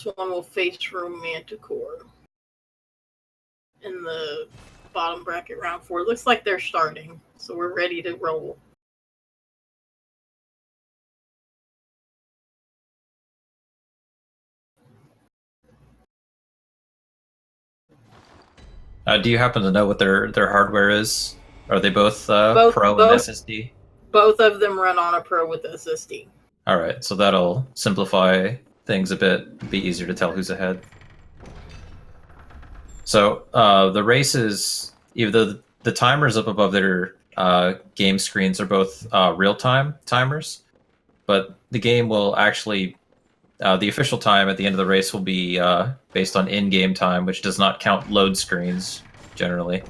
This one will face Romanticore in the bottom bracket round 4. It looks like they're starting, so we're ready to roll. Do you happen to know what their hardware is? Are they both Pro and SSD? Both of them run on a Pro with SSD. All right, so that'll simplify things a bit, be easier to tell who's ahead. So the races, even though the timers up above their game screens are both real-time timers, but the game will actually, the official time at the end of the race will be based on in-game time, which does not count load screens, generally.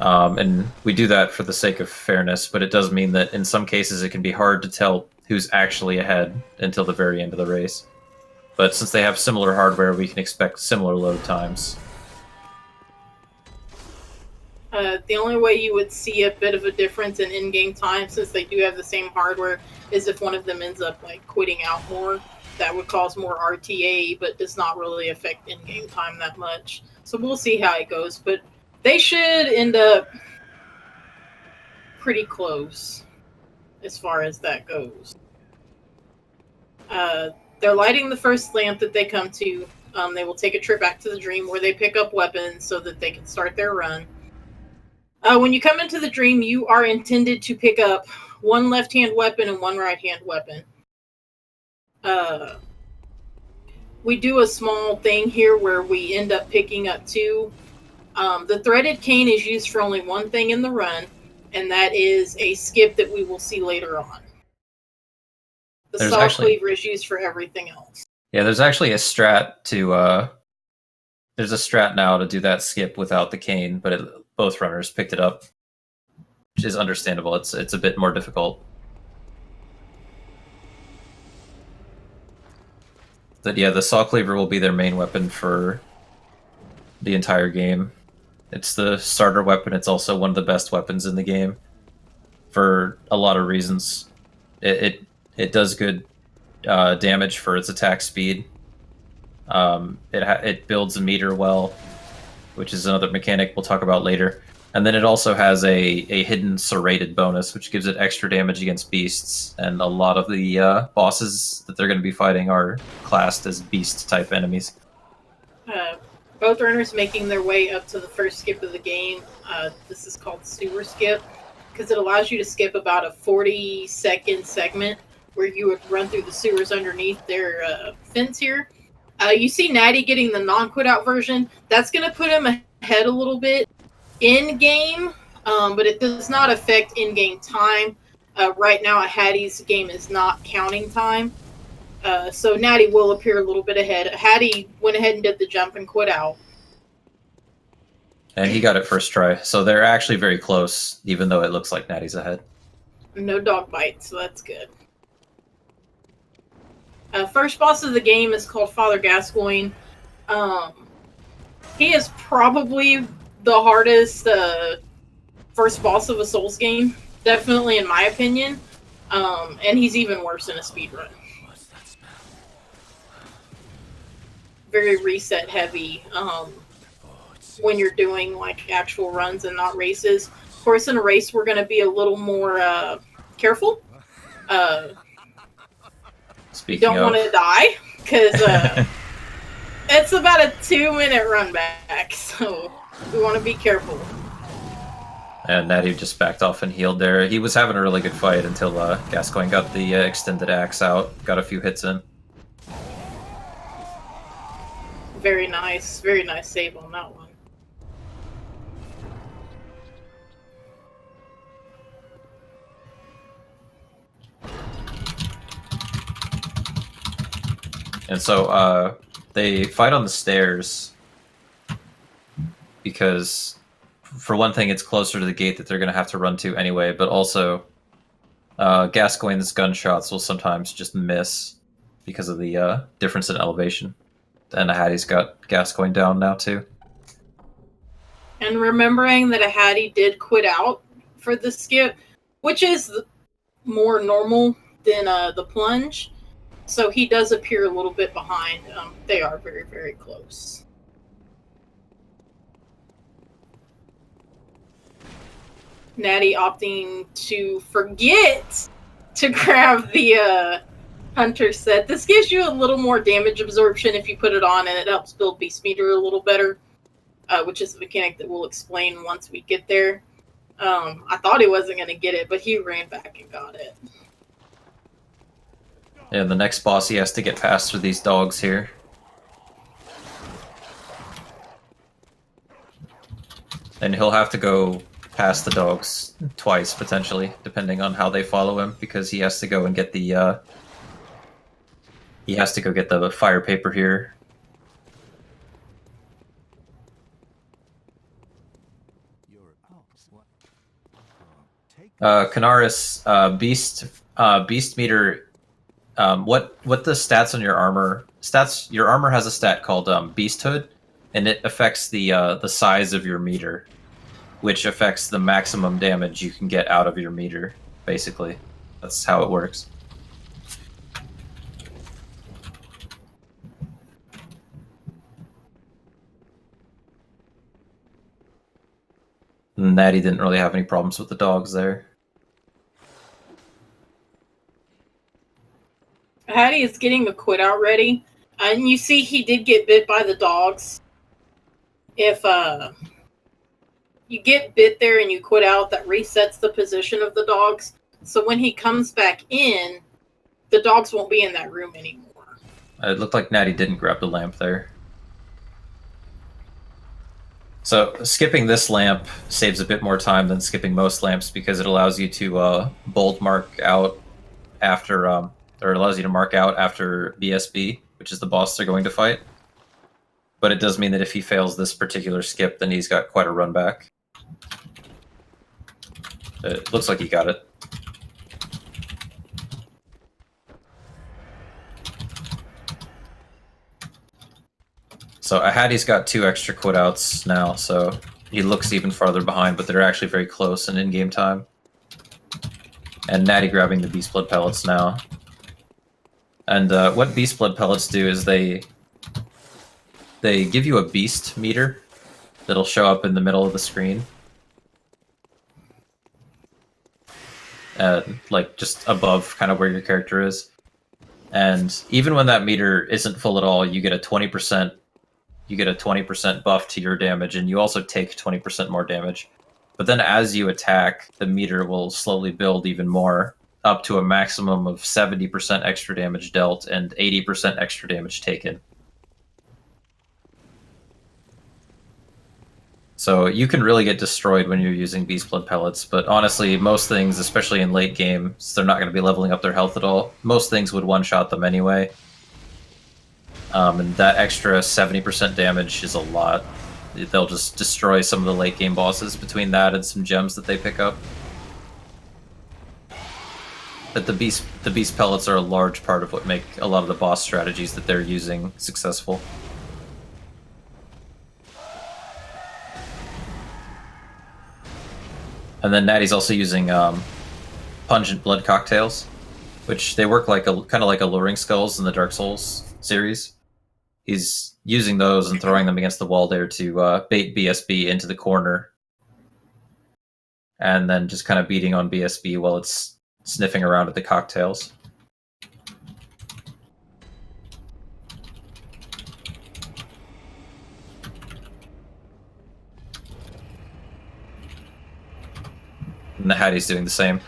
And we do that for the sake of fairness, but it does mean that in some cases it can be hard to tell who's actually ahead until the very end of the race. But since they have similar hardware, we can expect similar load times. The only way you would see a bit of a difference in in-game time, since they do have the same hardware, is if one of them ends up like quitting out more. That would cause more RTA, but does not really affect in-game time that much. So we'll see how it goes, but they should end up pretty close as far as that goes. They're lighting the first lamp that they come to. They will take a trip back to the dream where they pick up weapons so that they can start their run. When you come into the dream, you are intended to pick up one left-hand weapon and one right-hand weapon. We do a small thing here where we end up picking up two. The threaded cane is used for only one thing in the run, and that is a skip that we will see later on. The saw cleaver is used for everything else. Yeah, there's actually a strat to there's a strat now to do that skip without the cane, but both runners picked it up, which is understandable. It's a bit more difficult. But yeah, the saw cleaver will be their main weapon for the entire game. It's the starter weapon. It's also one of the best weapons in the game for a lot of reasons. It does good damage for its attack speed. It builds a meter well, which is another mechanic we'll talk about later. And then it also has a hidden serrated bonus, which gives it extra damage against beasts. And a lot of the bosses that they're going to be fighting are classed as beast-type enemies. Both runners making their way up to the first skip of the game. This is called Sewer Skip, because it allows you to skip about a 40-second segment where you would run through the sewers underneath their fence here. You see Nattie getting the non-quit-out version. That's going to put him ahead a little bit in-game, but it does not affect in-game time. Right now, Ahady's game is not counting time. So Nattie will appear a little bit ahead. Ahady went ahead and did the jump and quit out. And he got it first try. So they're actually very close, even though it looks like Nattie's ahead. No dog bite, so that's good. First boss of the game is called Father Gascoigne. He is probably the hardest first boss of a Souls game, definitely in my opinion. And he's even worse in a speedrun. Very reset heavy when you're doing like actual runs and not races. Of course, in a race, we're going to be a little more careful. You don't want to die, because it's about a 2-minute run back, so we want to be careful. And Nattie just backed off and healed there. He was having a really good fight until Gascoigne got the extended axe out, got a few hits in. Very nice save on that one. And so they fight on the stairs because, for one thing, it's closer to the gate that they're going to have to run to anyway, but also Gascoigne's gunshots will sometimes just miss because of the difference in elevation. And Ahady's got Gascoigne down now, too. And remembering that Ahady did quit out for the skip, which is more normal than the plunge. So he does appear a little bit behind. They are very, very close. Nattie opting to forget to grab the Hunter set. This gives you a little more damage absorption if you put it on, and it helps build Beast Meter a little better, which is a mechanic that we'll explain once we get there. I thought he wasn't going to get it, but he ran back and got it. Yeah, the next boss he has to get past through these dogs here. And he'll have to go past the dogs twice, potentially, depending on how they follow him, because he has to go and get the, he has to go get the fire paper here. Canaris, Beast Meter, what the stats on your armor, your armor has a stat called Beast Hood, and it affects the size of your meter, which affects the maximum damage you can get out of your meter, basically. That's how it works. Nattie didn't really have any problems with the dogs there. Ahady is getting a quit out ready. And you see he did get bit by the dogs. If you get bit there and you quit out, that resets the position of the dogs. So when he comes back in, the dogs won't be in that room anymore. It looked like Nattie didn't grab the lamp there. So skipping this lamp saves a bit more time than skipping most lamps because it allows you to bold mark out after, or it allows you to mark out after BSB, which is the boss they're going to fight. But it does mean that if he fails this particular skip, then he's got quite a run back. It looks like he got it. So Ahady's got 2 extra quit outs now, so he looks even farther behind, but they're actually very close in in-game time. And Nattie grabbing the Beast Blood pellets now. And what Beast Blood pellets do is they give you a beast meter that'll show up in the middle of the screen. Like just above kind of where your character is. And even when that meter isn't full at all, you get a 20% buff to your damage, and you also take 20% more damage. But then as you attack, the meter will slowly build even more, up to a maximum of 70% extra damage dealt and 80% extra damage taken. So you can really get destroyed when you're using Beast Blood pellets, but honestly, most things, especially in late game, they're not going to be leveling up their health at all. Most things would one-shot them anyway. And that extra 70% damage is a lot. They'll just destroy some of the late game bosses between that and some gems that they pick up. But the beast pellets are a large part of what make a lot of the boss strategies that they're using successful. And then Nattie's also using pungent blood cocktails, which they work like kind of like alluring skulls in the Dark Souls series. He's using those and throwing them against the wall there to bait BSB into the corner, and then just kind of beating on BSB while it's sniffing around at the cocktails. And the Ahady's doing the same.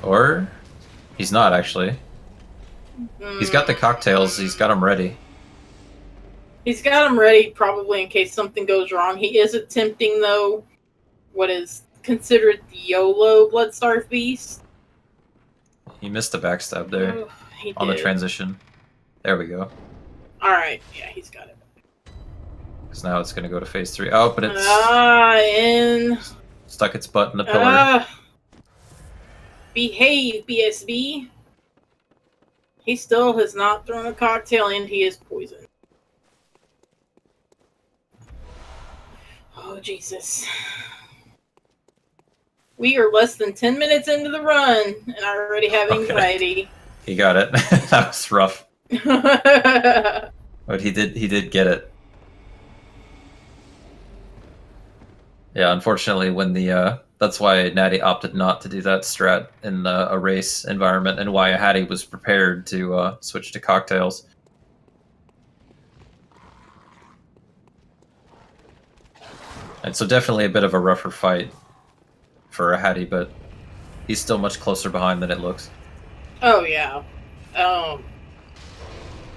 Or he's not, actually. He's got the cocktails, he's got them ready. He's got them ready probably in case something goes wrong. He is attempting, though, what is considered the YOLO Bloodstarved Beast. He missed a backstab there on the transition. There we go. Alright, yeah, he's got it. Because now it's going to go to phase 3. Oh, but it's stuck its butt in the pillar. Behave, BSB. He still has not thrown a cocktail and he is poisoned. Oh, Jesus. We are less than 10 minutes into the run, and I already have anxiety. He got it. That was rough. But he did get it. Yeah, unfortunately, when the that's why Natty opted not to do that strat in a race environment, and why Ahady was prepared to switch to cocktails. And so definitely a bit of a rougher fight for Ahady, but he's still much closer behind than it looks. Oh yeah.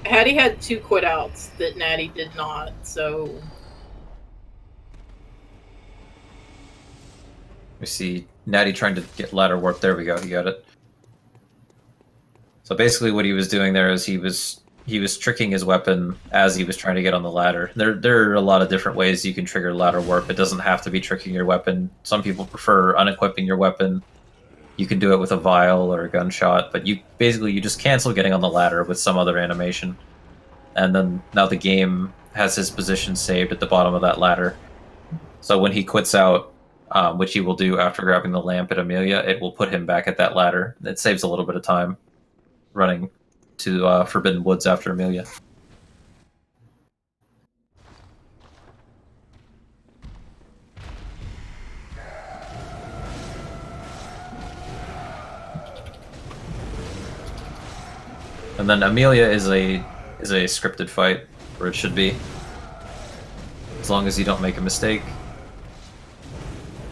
Ahady had 2 quit outs that Natty did not, so We see Natty trying to get ladder warp. There we go. He got it. So basically, what he was doing there is he was tricking his weapon as he was trying to get on the ladder. There are a lot of different ways you can trigger ladder warp. It doesn't have to be tricking your weapon. Some people prefer unequipping your weapon. You can do it with a vial or a gunshot, but you just cancel getting on the ladder with some other animation. And then now the game has his position saved at the bottom of that ladder. So when he quits out, which he will do after grabbing the lamp at Amelia, it will put him back at that ladder. It saves a little bit of time running to Forbidden Woods after Amelia. And then Amelia is a scripted fight, where it should be, as long as you don't make a mistake.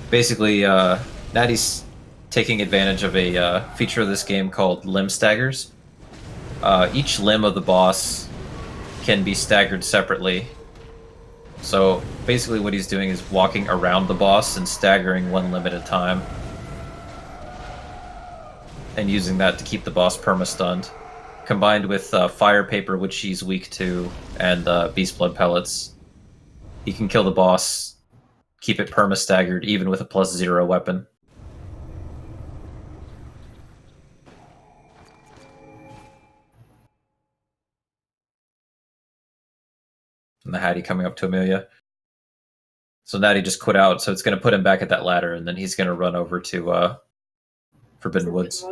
Basically, Natty's taking advantage of a feature of this game called limb staggers. Each limb of the boss can be staggered separately. So basically what he's doing is walking around the boss and staggering one limb at a time. And using that to keep the boss perma-stunned. Combined with fire paper, which he's weak to, and beast blood pellets. He can kill the boss, keep it perma-staggered, even with a +0 weapon. And the Ahady coming up to Amelia. So Natty just quit out, so it's going to put him back at that ladder, and then he's going to run over to Forbidden Woods.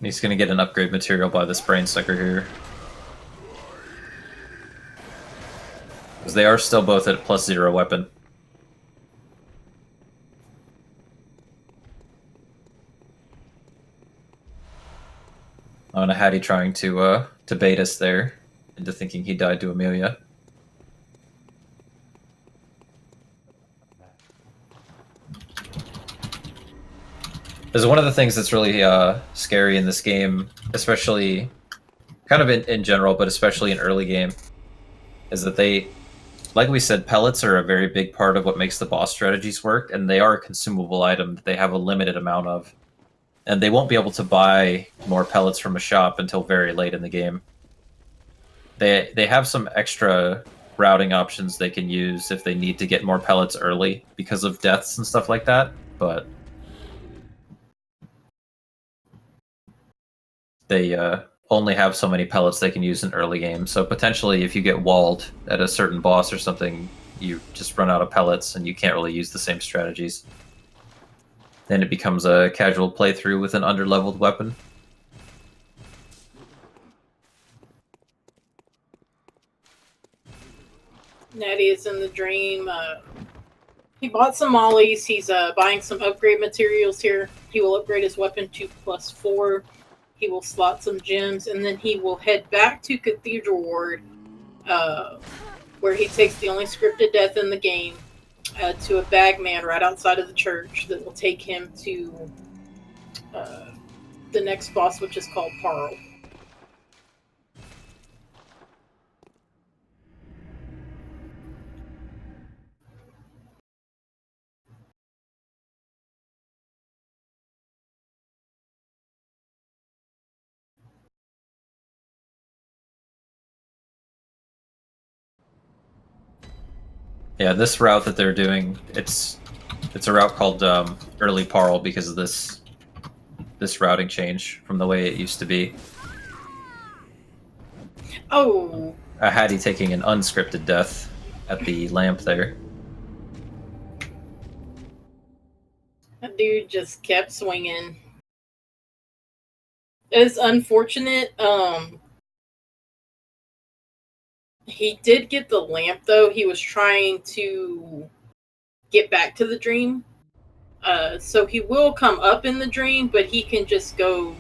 He's going to get an upgrade material by this brain sucker here. Because they are still both at +0 weapon. On Ahady trying to bait us there into thinking he died to Amelia. There's one of the things that's really scary in this game, especially kind of in general, but especially in early game, is that they, like we said, pellets are a very big part of what makes the boss strategies work, and they are a consumable item that they have a limited amount of. And they won't be able to buy more pellets from a shop until very late in the game. They have some extra routing options they can use if they need to get more pellets early because of deaths and stuff like that, but they only have so many pellets they can use in early game. So potentially if you get walled at a certain boss or something, you just run out of pellets and you can't really use the same strategies. Then it becomes a casual playthrough with an underleveled weapon. Natty is in the dream. He bought some mollies. He's buying some upgrade materials here. He will upgrade his weapon to +4. He will slot some gems, and then he will head back to Cathedral Ward, where he takes the only scripted death in the game, to a bagman right outside of the church that will take him to the next boss, which is called Parl. Yeah, this route that they're doing, it's a route called Early Parl because of this routing change from the way it used to be. Oh. Ahady taking an unscripted death at the lamp there. That dude just kept swinging. It's unfortunate. He did get the lamp, though. He was trying to get back to the dream. So he will come up in the dream, but he can just go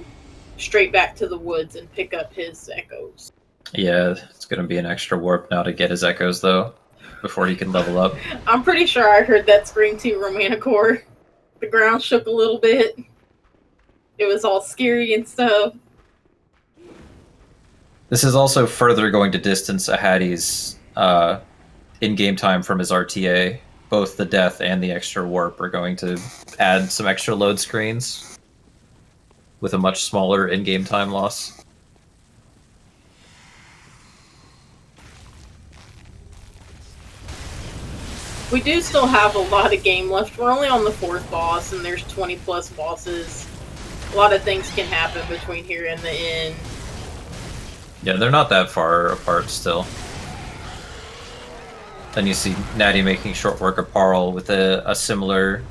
straight back to the woods and pick up his echoes. Yeah, it's going to be an extra warp now to get his echoes, though, before he can level up. I'm pretty sure I heard that scream too, Romanicore. The ground shook a little bit. It was all scary and stuff. This is also further going to distance Ahady's in-game time from his RTA. Both the death and the extra warp are going to add some extra load screens with a much smaller in-game time loss. We do still have a lot of game left. We're only on the 4th boss, and there's 20 plus bosses. A lot of things can happen between here and the end. Yeah, they're not that far apart still. Then you see Nattie making short work of Parl with a similar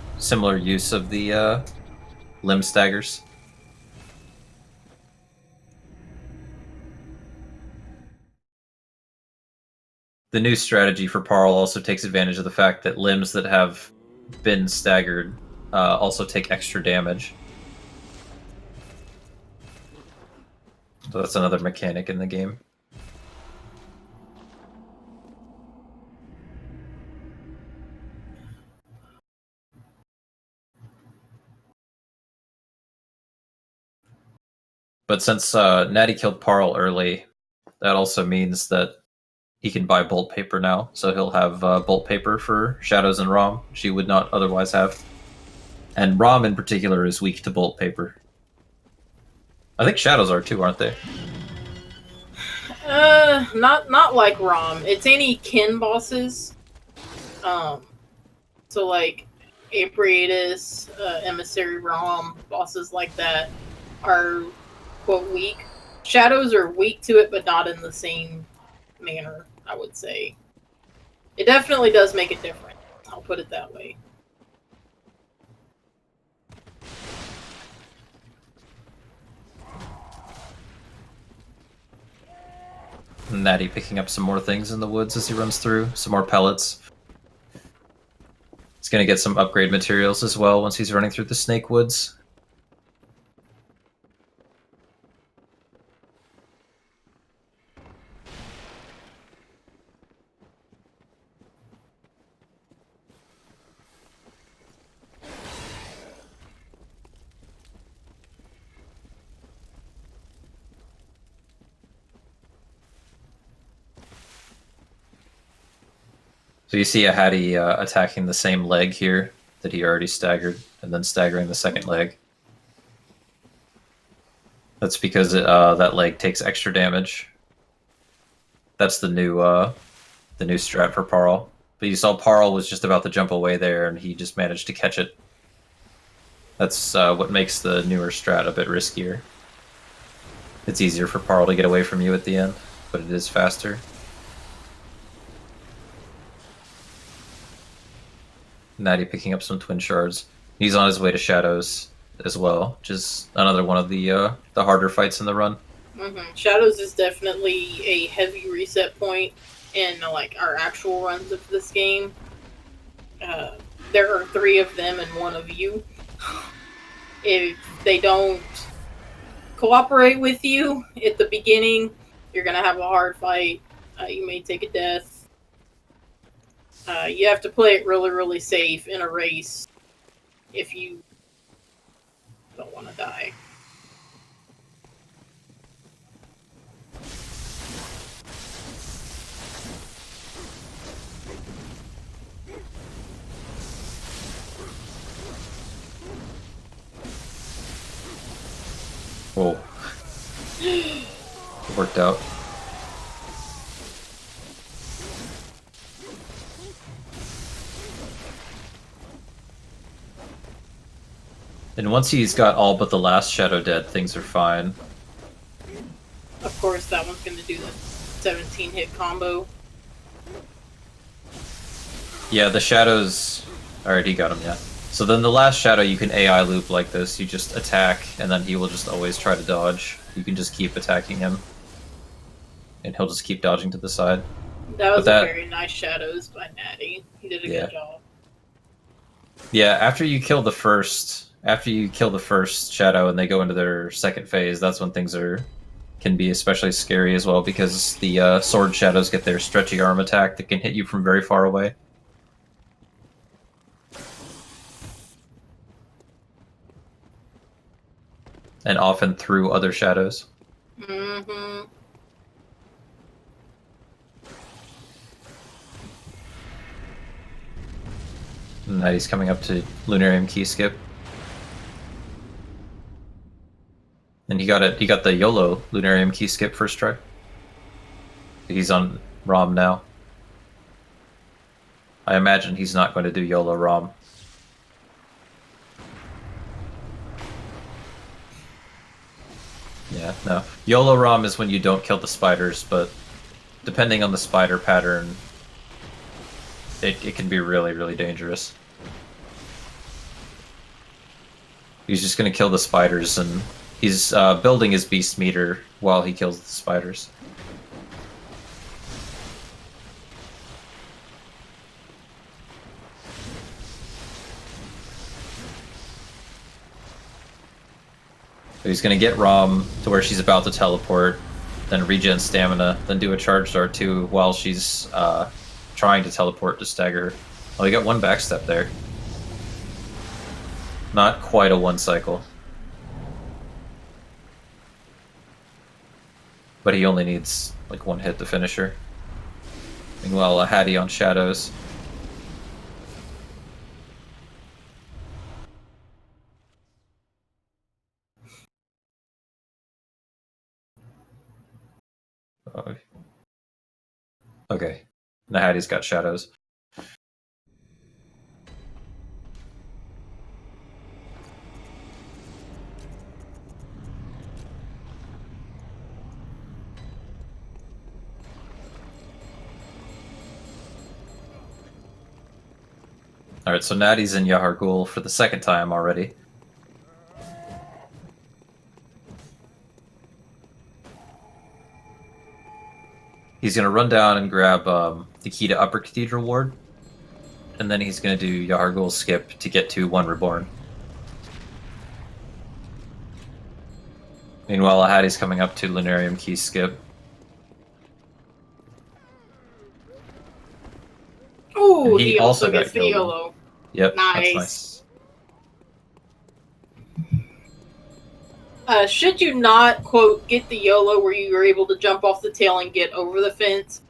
use of the limb staggers. The new strategy for Parl also takes advantage of the fact that limbs that have been staggered also take extra damage. So that's another mechanic in the game. But since Nattie killed Parl early, that also means that he can buy bolt paper now, so he'll have bolt paper for Shadows and Rom, which he would not otherwise have. And Rom in particular is weak to bolt paper. I think Shadows are too, aren't they? Not like Rom. It's any kin bosses. So like Apriatus, Emissary Rom, bosses like that are quote weak. Shadows are weak to it, but not in the same manner, I would say. It definitely does make it different. I'll put it that way. Nattie picking up some more things in the woods as he runs through. Some more pellets. He's going to get some upgrade materials as well once he's running through the snake woods. So you see Ahady attacking the same leg here that he already staggered, and then staggering the second leg. That's because that leg takes extra damage. That's the new strat for Parl. But you saw Parl was just about to jump away there, and he just managed to catch it. That's what makes the newer strat a bit riskier. It's easier for Parl to get away from you at the end, but it is faster. Nattie picking up some twin shards. He's on his way to Shadows as well, which is another one of the harder fights in the run. Mm-hmm. Shadows is definitely a heavy reset point in like our actual runs of this game. There are 3 of them and 1 of you. If they don't cooperate with you at the beginning, you're gonna have a hard fight. You may take a death. You have to play it really, really safe in a race if you don't want to die. Whoa. It worked out. And once he's got all but the last shadow dead, things are fine. Of course, that one's going to do the 17-hit combo. Yeah, the shadows... Alright, he got him, yeah. So then the last shadow, you can AI loop like this. You just attack, and then he will just always try to dodge. You can just keep attacking him. And he'll just keep dodging to the side. That was a very nice shadows by Nattie. He did a good job. Yeah, after you kill the first shadow and they go into their second phase, that's when things can be especially scary as well, because the sword shadows get their stretchy arm attack that can hit you from very far away. And often through other shadows. Mm-hmm. And that he's coming up to Lunarium Key Skip. And he got the YOLO Lunarium Key Skip first try. He's on ROM now. I imagine he's not going to do YOLO ROM. Yeah, no. YOLO ROM is when you don't kill the spiders, but depending on the spider pattern, it can be really, really dangerous. He's just going to kill the spiders, and he's building his beast meter while he kills the spiders. So he's going to get Rom to where she's about to teleport, then regen stamina, then do a charge dart too while she's trying to teleport to stagger. Oh, he got one backstep there. Not quite a one cycle. But he only needs like one hit to finish her. Meanwhile, Ahady on shadows. Okay. Ahady's got shadows. Alright, so Nattie's in Yahar'gul for the second time already. He's going to run down and grab the key to Upper Cathedral Ward, and then he's going to do Yahar'gul skip to get to One Reborn. Meanwhile, Ahady's coming up to Lunarium Key skip. Oh, he also gets the YOLO. Yep, nice. That's nice. Should you not, quote, get the YOLO where you were able to jump off the tail and get over the fence,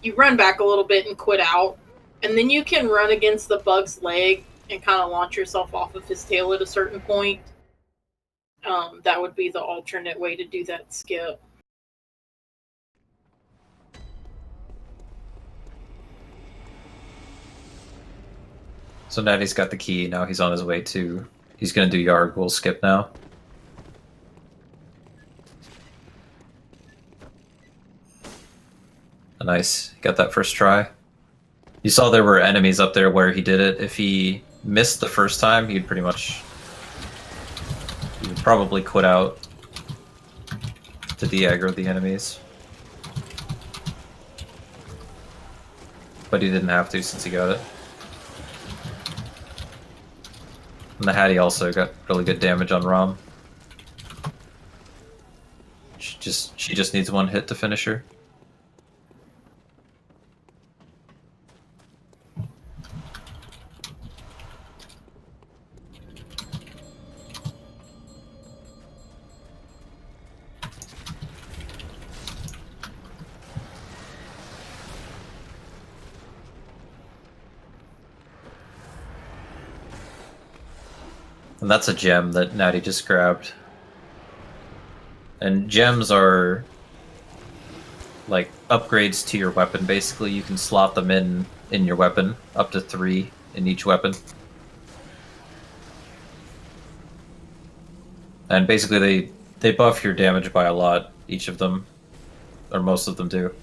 you run back a little bit and quit out, and then you can run against the bug's leg and kind of launch yourself off of his tail at a certain point. That would be the alternate way to do that skip. So Nattie's got the key, now he's on his way to... He's gonna do Yahar'gul skip now. Nice, got that first try. You saw there were enemies up there where he did it. If he missed the first time, he would probably quit out to de-aggro the enemies. But he didn't have to since he got it. And the Ahady also got really good damage on Rom. She just needs one hit to finish her. And that's a gem that Nattie just grabbed. And gems are like upgrades to your weapon. Basically, you can slot them in your weapon, up to 3 in each weapon. And basically they buff your damage by a lot, each of them, or most of them do.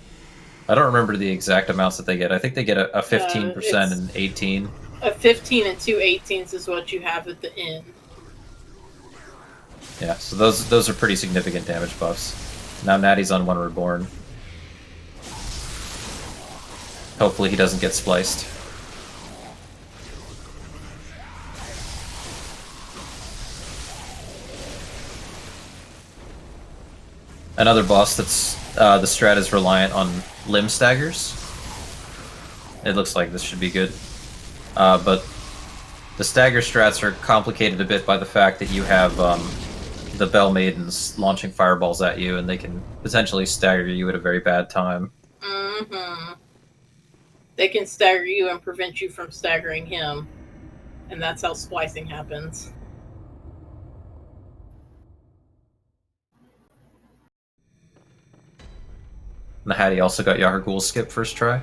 I don't remember the exact amounts that they get. I think they get a 15% and 18. A 15 and 2 18s is what you have at the end. Yeah, so those are pretty significant damage buffs. Now Natty's on 1 Reborn. Hopefully he doesn't get spliced. Another boss that's the strat is reliant on limb staggers. It looks like this should be good. But the stagger strats are complicated a bit by the fact that you have the Bell Maidens launching fireballs at you, and they can potentially stagger you at a very bad time. Mm-hmm. They can stagger you and prevent you from staggering him. And that's how splicing happens. And the Ahady also got Yahar'gul skip first try.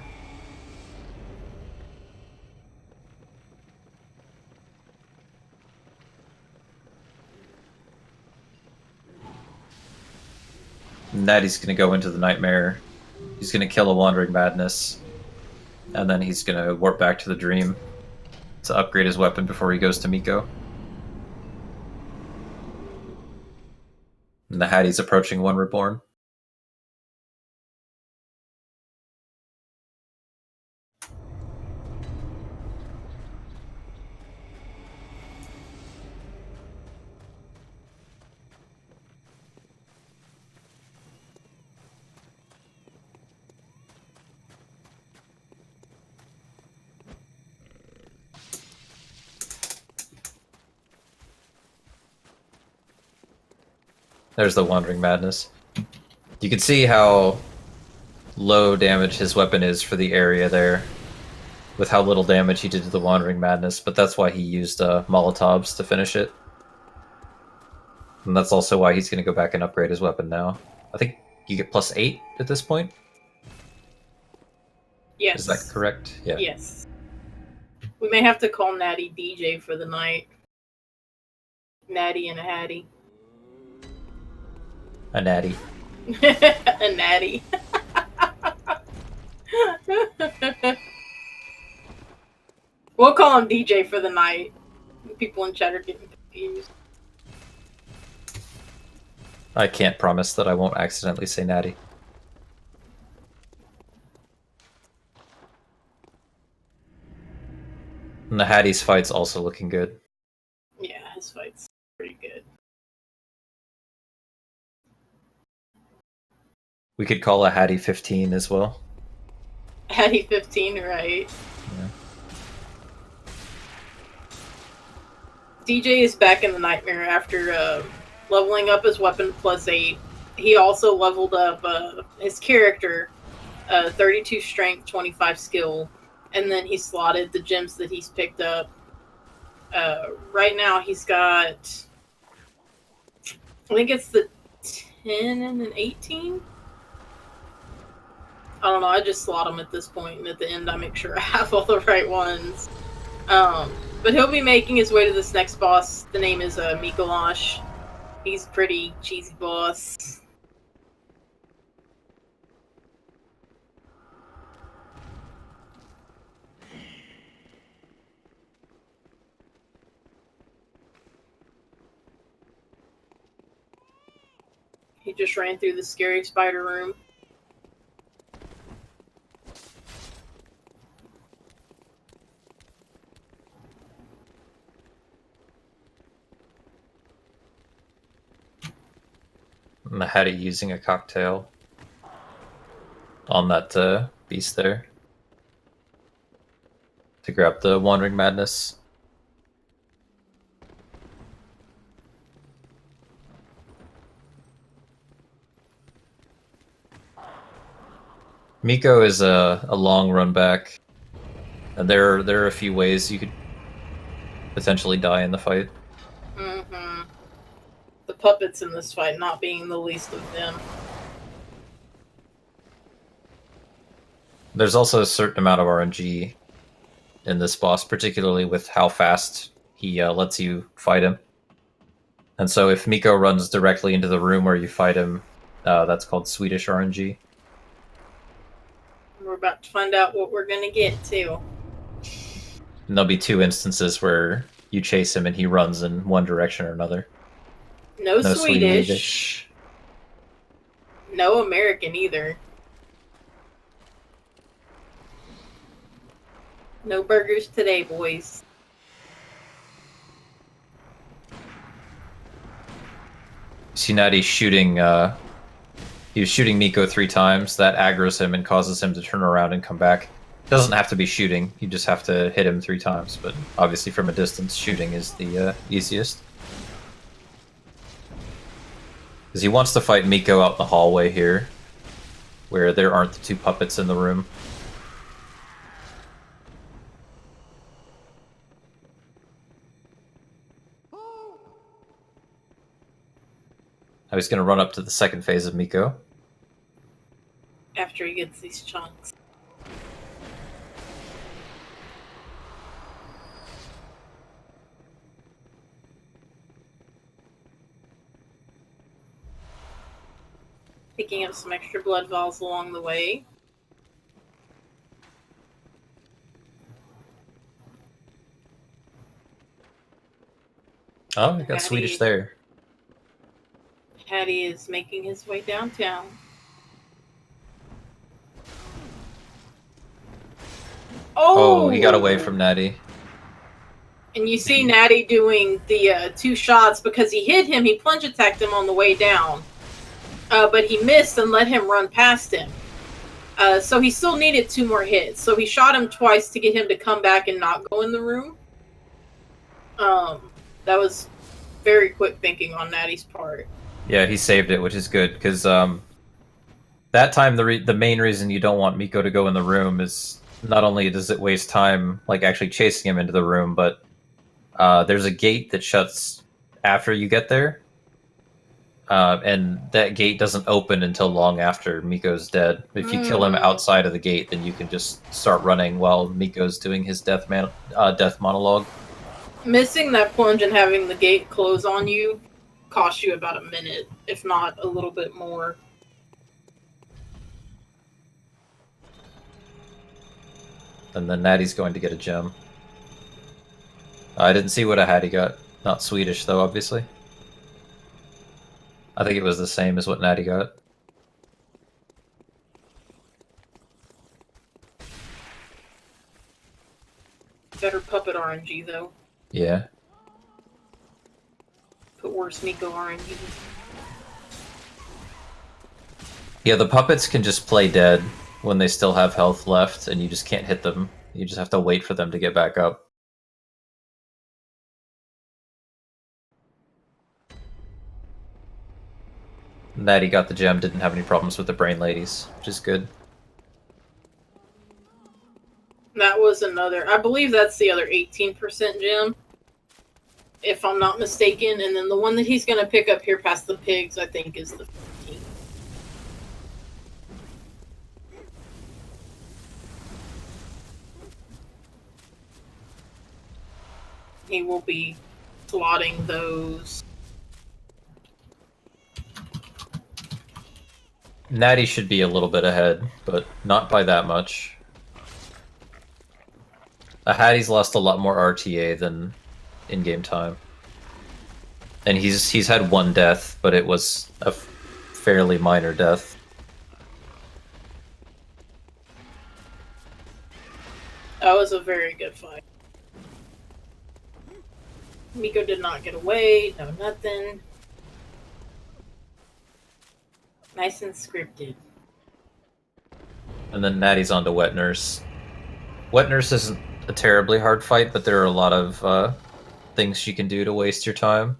Natty's going to go into the Nightmare. He's going to kill a Wandering Madness. And then he's going to warp back to the Dream to upgrade his weapon before he goes to Miko. And the Ahady's approaching 1 Reborn. There's the Wandering Madness. You can see how low damage his weapon is for the area there, with how little damage he did to the Wandering Madness, but that's why he used Molotovs to finish it. And that's also why he's going to go back and upgrade his weapon now. I think you get +8 at this point? Yes. Is that correct? Yeah. Yes. We may have to call Natty DJ for the night. Natty and Ahady. A Natty. A Natty. We'll call him DJ for the night. People in chat are getting confused. I can't promise that I won't accidentally say Natty. And the Ahady's fight's also looking good. Yeah, his fight's pretty good. We could call Ahady 15 as well. Ahady 15, right? Yeah. DJ is back in the Nightmare after leveling up his weapon +8. He also leveled up his character, 32 strength, 25 skill, and then he slotted the gems that he's picked up. Right now he's got, I think it's the 10 and an 18? I don't know, I just slot them at this point, and at the end I make sure I have all the right ones. But he'll be making his way to this next boss. The name is Mikolash. He's a pretty cheesy boss. He just ran through the scary spider room. And the Ahady using a cocktail on that beast there to grab the Wandering Madness. Miko is a long run back, and there are a few ways you could potentially die in the fight. Mm-hmm. The puppets in this fight not being the least of them. There's also a certain amount of RNG in this boss, particularly with how fast he lets you fight him. And so if Miko runs directly into the room where you fight him, that's called Swedish RNG. We're about to find out what we're gonna get to. And there'll be 2 instances where you chase him and he runs in one direction or another. No Swedish. Swedish. No American either. No burgers today, boys. See, Natty's shooting. He was shooting Miko 3 times. That aggroes him and causes him to turn around and come back. Doesn't have to be shooting. You just have to hit him 3 times. But obviously, from a distance, shooting is the easiest. Because he wants to fight Miko out in the hallway here, where there aren't the 2 puppets in the room. I was going to run up to the second phase of Miko. After he gets these chunks. Picking up some extra blood vials along the way. Oh, I got Swedish there. Ahady is making his way downtown. Oh, he got away from Natty. And you see Natty doing the 2 shots because he hit him. He plunge attacked him on the way down. But he missed and let him run past him. So he still needed 2 more hits. So he shot him twice to get him to come back and not go in the room. That was very quick thinking on Natty's part. Yeah, he saved it, which is good, because that time the main reason you don't want Miko to go in the room is not only does it waste time, like, actually chasing him into the room, but there's a gate that shuts after you get there, and that gate doesn't open until long after Miko's dead. If you kill him outside of the gate, then you can just start running while Miko's doing his death monologue. Missing that plunge and having the gate close on you costs you about a minute, if not a little bit more. And then Natty's going to get a gem. I didn't see what Ahady got. Not Swedish, though, obviously. I think it was the same as what Natty got. Better puppet RNG, though. Yeah. But worse Miko RNG. Yeah, the puppets can just play dead when they still have health left, and you just can't hit them. You just have to wait for them to get back up. Natty got the gem, didn't have any problems with the brain ladies, which is good. That was another, I believe that's the other 18% gem, if I'm not mistaken. And then the one that he's going to pick up here past the pigs, I think, is the 15. He will be slotting those. Natty should be a little bit ahead, but not by that much. Ahady's lost a lot more RTA than in-game time. And he's had 1 death, but it was a fairly minor death. That was a very good fight. Miko did not get away, no nothing. Nice and scripted. And then Natty's on to Wet Nurse. Wet Nurse isn't a terribly hard fight, but there are a lot of things she can do to waste your time.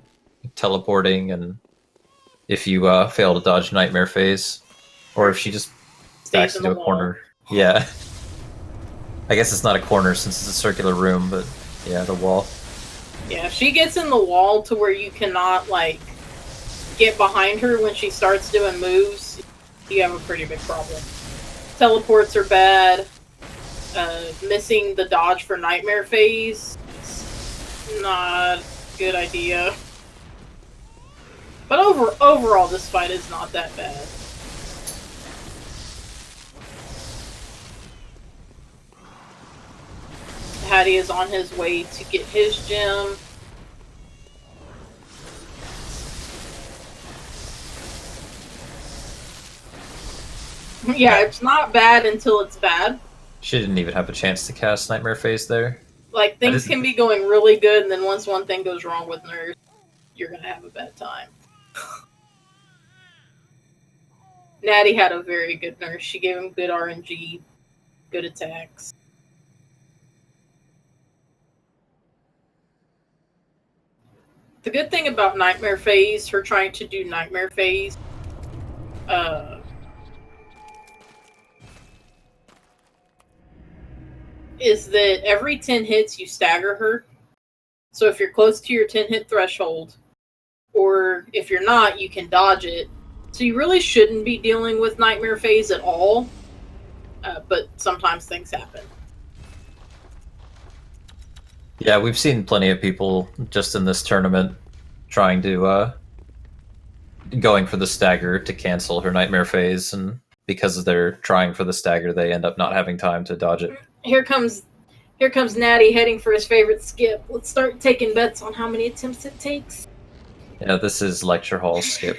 Teleporting, and if you fail to dodge Nightmare Phase. Or if she just backs into a corner. Yeah. I guess it's not a corner since it's a circular room, but yeah, the wall. Yeah, if she gets in the wall to where you cannot, like, get behind her when she starts doing moves, you have a pretty big problem. Teleports are bad. Missing the dodge for Nightmare Phase, not a good idea. But overall, this fight is not that bad. Ahady is on his way to get his gem. Yeah, it's not bad until it's bad. She didn't even have a chance to cast Nightmare Phase there. Like, things can be going really good, and then once one thing goes wrong with Nurse, you're gonna have a bad time. Nattie had a very good Nurse. She gave him good RNG, good attacks. The good thing about Nightmare Phase, her trying to do Nightmare Phase, is that every 10 hits you stagger her. So if you're close to your 10 hit threshold, or if you're not, you can dodge it. So you really shouldn't be dealing with Nightmare Phase at all, but sometimes things happen. Yeah, we've seen plenty of people just in this tournament trying to going for the stagger to cancel her Nightmare Phase, and because they're trying for the stagger, they end up not having time to dodge it. Here comes Nattie heading for his favorite skip. Let's start taking bets on how many attempts it takes. Yeah, this is Lecture Hall skip.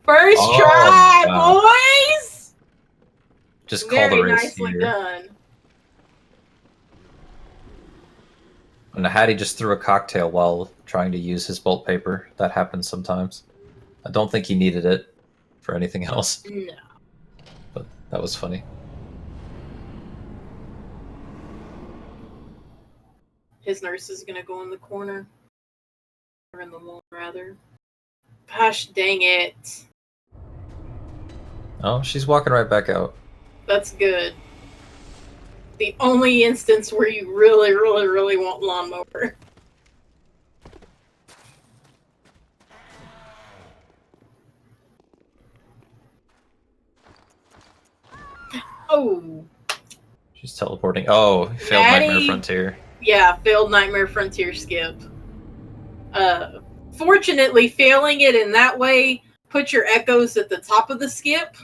First try, wow. Boys! Just call the race nicely here. Done. And Ahady just threw a cocktail while trying to use his bolt paper. That happens sometimes. I don't think he needed it for anything else. No. But that was funny. His Nurse is gonna go in the corner. Or in the wall, rather. Gosh dang it. Oh, she's walking right back out. That's good. The only instance where you really, really, really want lawnmower. Oh. She's teleporting. Oh, failed Nightmare Frontier. Yeah, failed Nightmare Frontier skip. Fortunately, failing it in that way, put your echoes at the top of the skip.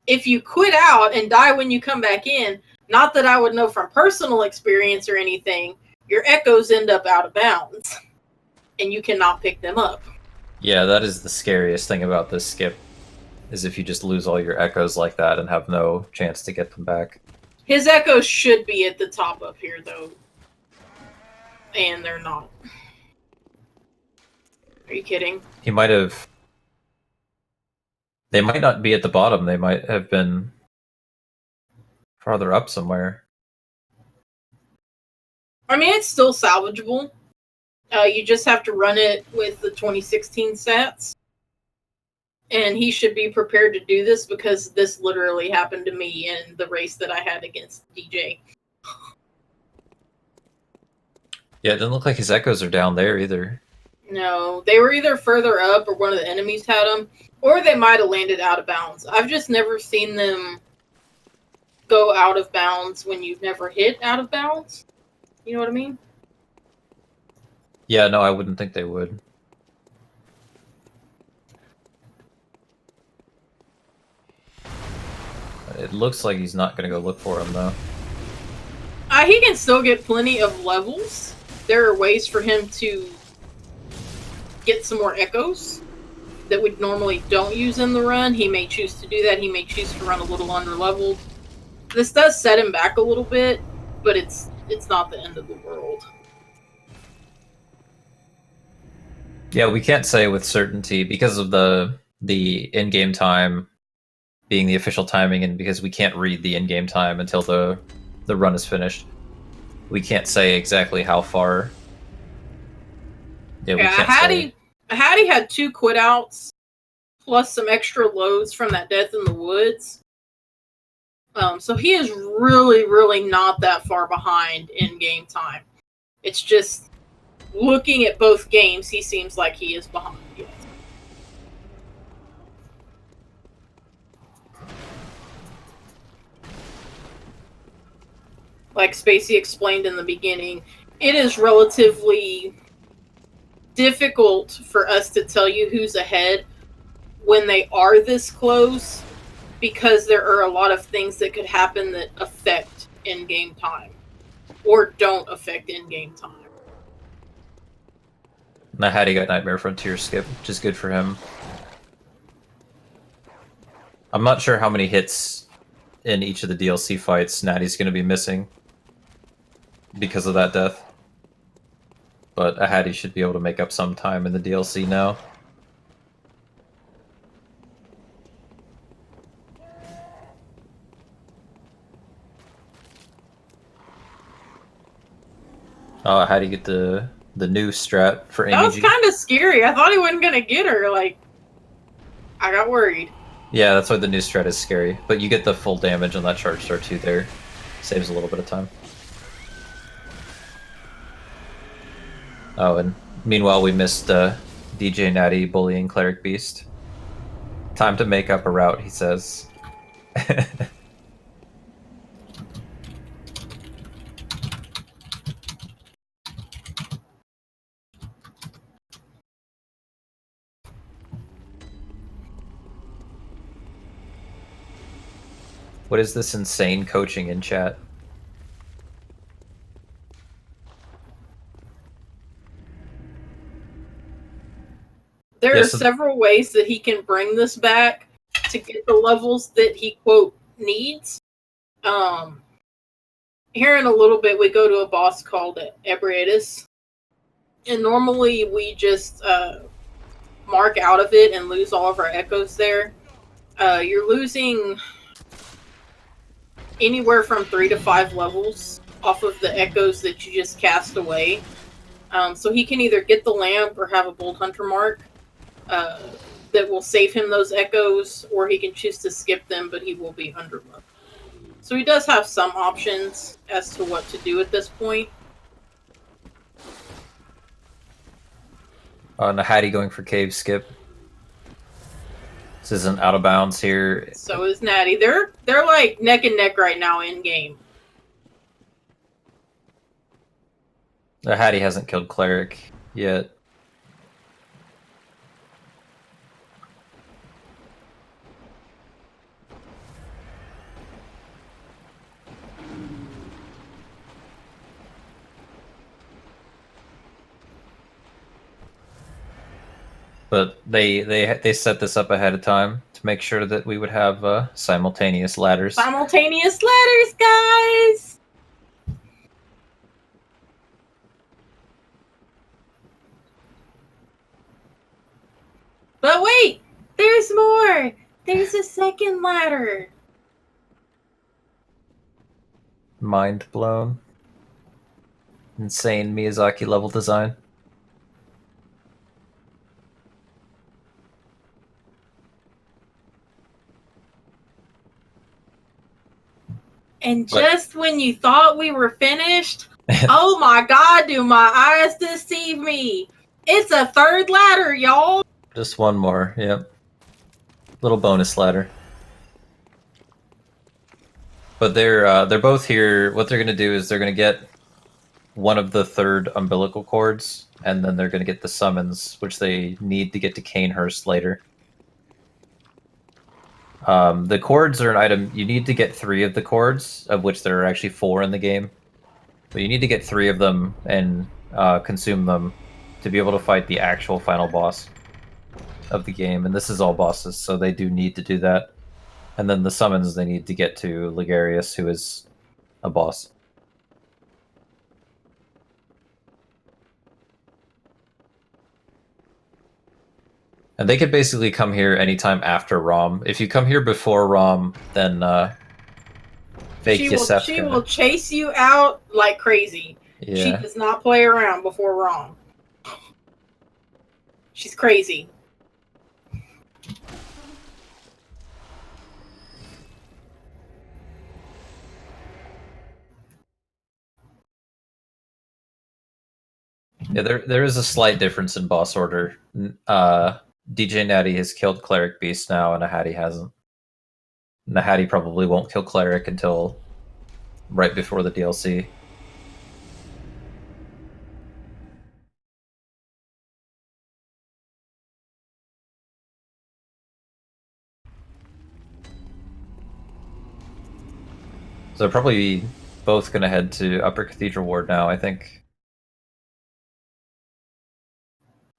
If you quit out and die when you come back in, not that I would know from personal experience or anything, your echoes end up out of bounds. And you cannot pick them up. Yeah, that is the scariest thing about this skip, is if you just lose all your echoes like that and have no chance to get them back. His echoes should be at the top up here, though. And they're not. Are you kidding? He might have... They might not be at the bottom. They might have been farther up somewhere. I mean, it's still salvageable. You just have to run it with the 2016 stats. And he should be prepared to do this because this literally happened to me in the race that I had against DJ. Yeah, it doesn't look like his echoes are down there either. No, they were either further up or one of the enemies had them, or they might have landed out of bounds. I've just never seen them go out of bounds when you've never hit out of bounds. You know what I mean? Yeah, no, I wouldn't think they would. It looks like he's not going to go look for him, though. He can still get plenty of levels. There are ways for him to get some more echoes that we normally don't use in the run. He may choose to do that. He may choose to run a little under-leveled. This does set him back a little bit, but it's not the end of the world. Yeah, we can't say with certainty because of the in-game time being the official timing, and because we can't read the in-game time until the run is finished. We can't say exactly how far. Yeah, Ahady had 2 quit outs plus some extra loads from that death in the woods. So he is really, really not that far behind in game time. It's just looking at both games, he seems like he is behind. Yes. Like Spacey explained in the beginning, it is relatively difficult for us to tell you who's ahead when they are this close, because there are a lot of things that could happen that affect in-game time, or don't affect in-game time. Ahady got Nightmare Frontier skip, which is good for him. I'm not sure how many hits in each of the DLC fights Nattie's going to be missing because of that death. But Ahady should be able to make up some time in the DLC now. Oh, how do you get the new strat for Amy That was G? kind of scary. I thought he wasn't gonna get her. Like, I got worried. Yeah, that's why the new strat is scary. But you get the full damage on that charge star too there. Saves a little bit of time. Oh, and meanwhile we missed DJNattie bullying Cleric Beast. Time to make up a route, he says. What is this insane coaching in chat? There Yeah, are so several ways that he can bring this back to get the levels that he, quote, needs. Here in a little bit, we go to a boss called Ebriatus. And normally we just mark out of it and lose all of our echoes there. You're losing anywhere from 3 to 5 levels off of the echoes that you just cast away. So he can either get the lamp or have a Bold Hunter mark that will save him those echoes, or he can choose to skip them, but he will be under level. So he does have some options as to what to do at this point. Ahady going for cave skip. This isn't out of bounds here. So is Natty. They're like neck and neck right now in game. Ahady hasn't killed Cleric yet. But they set this up ahead of time to make sure that we would have simultaneous ladders. Simultaneous ladders, guys! But wait! There's more! There's a second ladder! Mind blown. Insane Miyazaki level design. And just when you thought we were finished, oh my god, do my eyes deceive me? It's a third ladder, y'all! Just one more, yep. Little bonus ladder. But they're both here. What they're gonna do is they're gonna get one of the third umbilical cords, and then they're gonna get the summons, which they need to get to Canehurst later. The cords are an item. You need to get 3 of the cords, of which there are actually 4 in the game. But you need to get 3 of them and consume them to be able to fight the actual final boss of the game. And this is all bosses, so they do need to do that. And then the summons they need to get to Ligarius, who is a boss. And they could basically come here anytime after Rom. If you come here before Rom, then fake Yosefka. She will chase you out like crazy. Yeah. She does not play around before Rom. She's crazy. Yeah, there is a slight difference in boss order. DJNattie has killed Cleric Beast now, and Ahady hasn't. And Ahady probably won't kill Cleric until right before the DLC. So they're probably both going to head to Upper Cathedral Ward now, I think.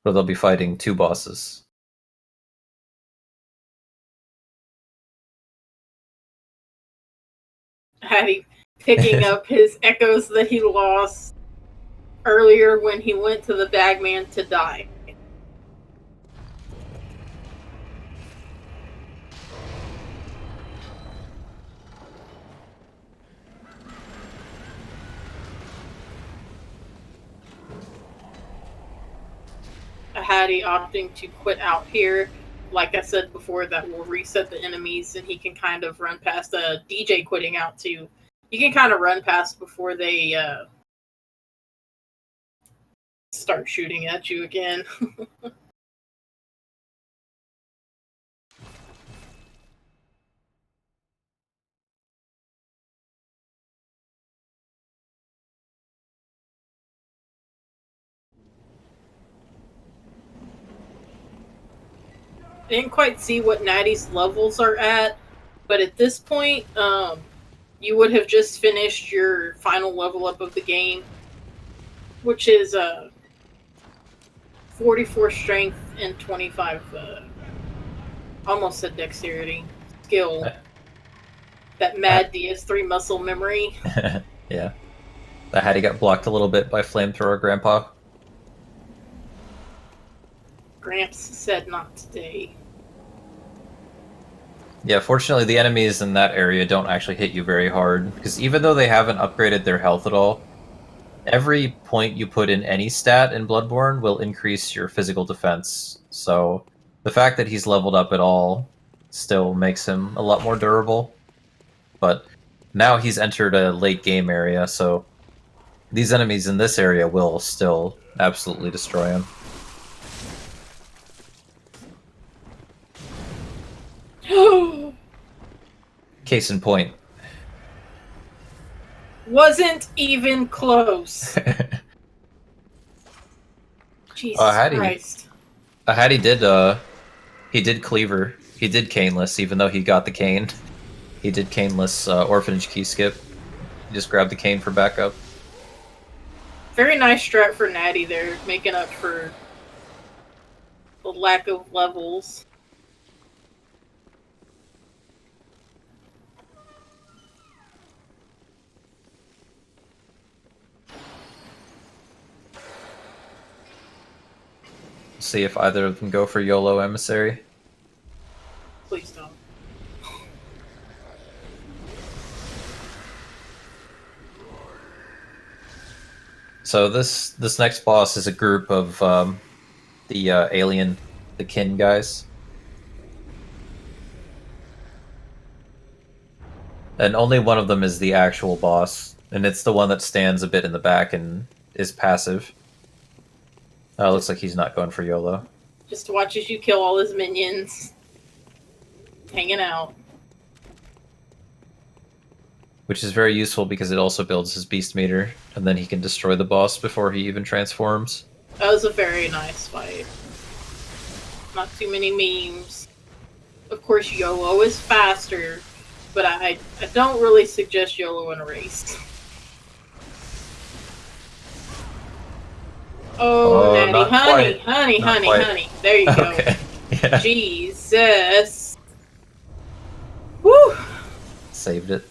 But they'll be fighting 2 bosses. Ahady picking up his echoes that he lost earlier when he went to the Bagman to die. Ahady opting to quit out here. Like I said before, that will reset the enemies, and he can kind of run past DJ quitting out too. You can kind of run past before they start shooting at you again. I didn't quite see what Nattie's levels are at, but at this point, you would have just finished your final level up of the game, which is 44 strength and 25, almost said dexterity, skill. That mad DS3 muscle memory. Yeah. Ahady got blocked a little bit by Flamethrower Grandpa. Gramps said not today. Yeah, fortunately the enemies in that area don't actually hit you very hard, because even though they haven't upgraded their health at all, every point you put in any stat in Bloodborne will increase your physical defense. So the fact that he's leveled up at all still makes him a lot more durable. But now he's entered a late game area, so these enemies in this area will still absolutely destroy him. Case in point. Wasn't even close. Jesus Christ. Ahady did Cleaver. He did Caneless, even though he got the cane. He did Caneless Orphanage Key Skip. He just grabbed the cane for backup. Very nice strat for Natty there, making up for the lack of levels. See if either of them go for YOLO Emissary. Please don't. So this next boss is a group of the alien, the kin guys. And only one of them is the actual boss, and it's the one that stands a bit in the back and is passive. Looks like he's not going for YOLO. Just watches you kill all his minions. Hanging out. Which is very useful because it also builds his beast meter, and then he can destroy the boss before he even transforms. That was a very nice fight. Not too many memes. Of course, YOLO is faster, but I don't really suggest YOLO in a race. Oh, Natty, honey. There you go. Okay. Yeah. Jesus. Woo! Saved it.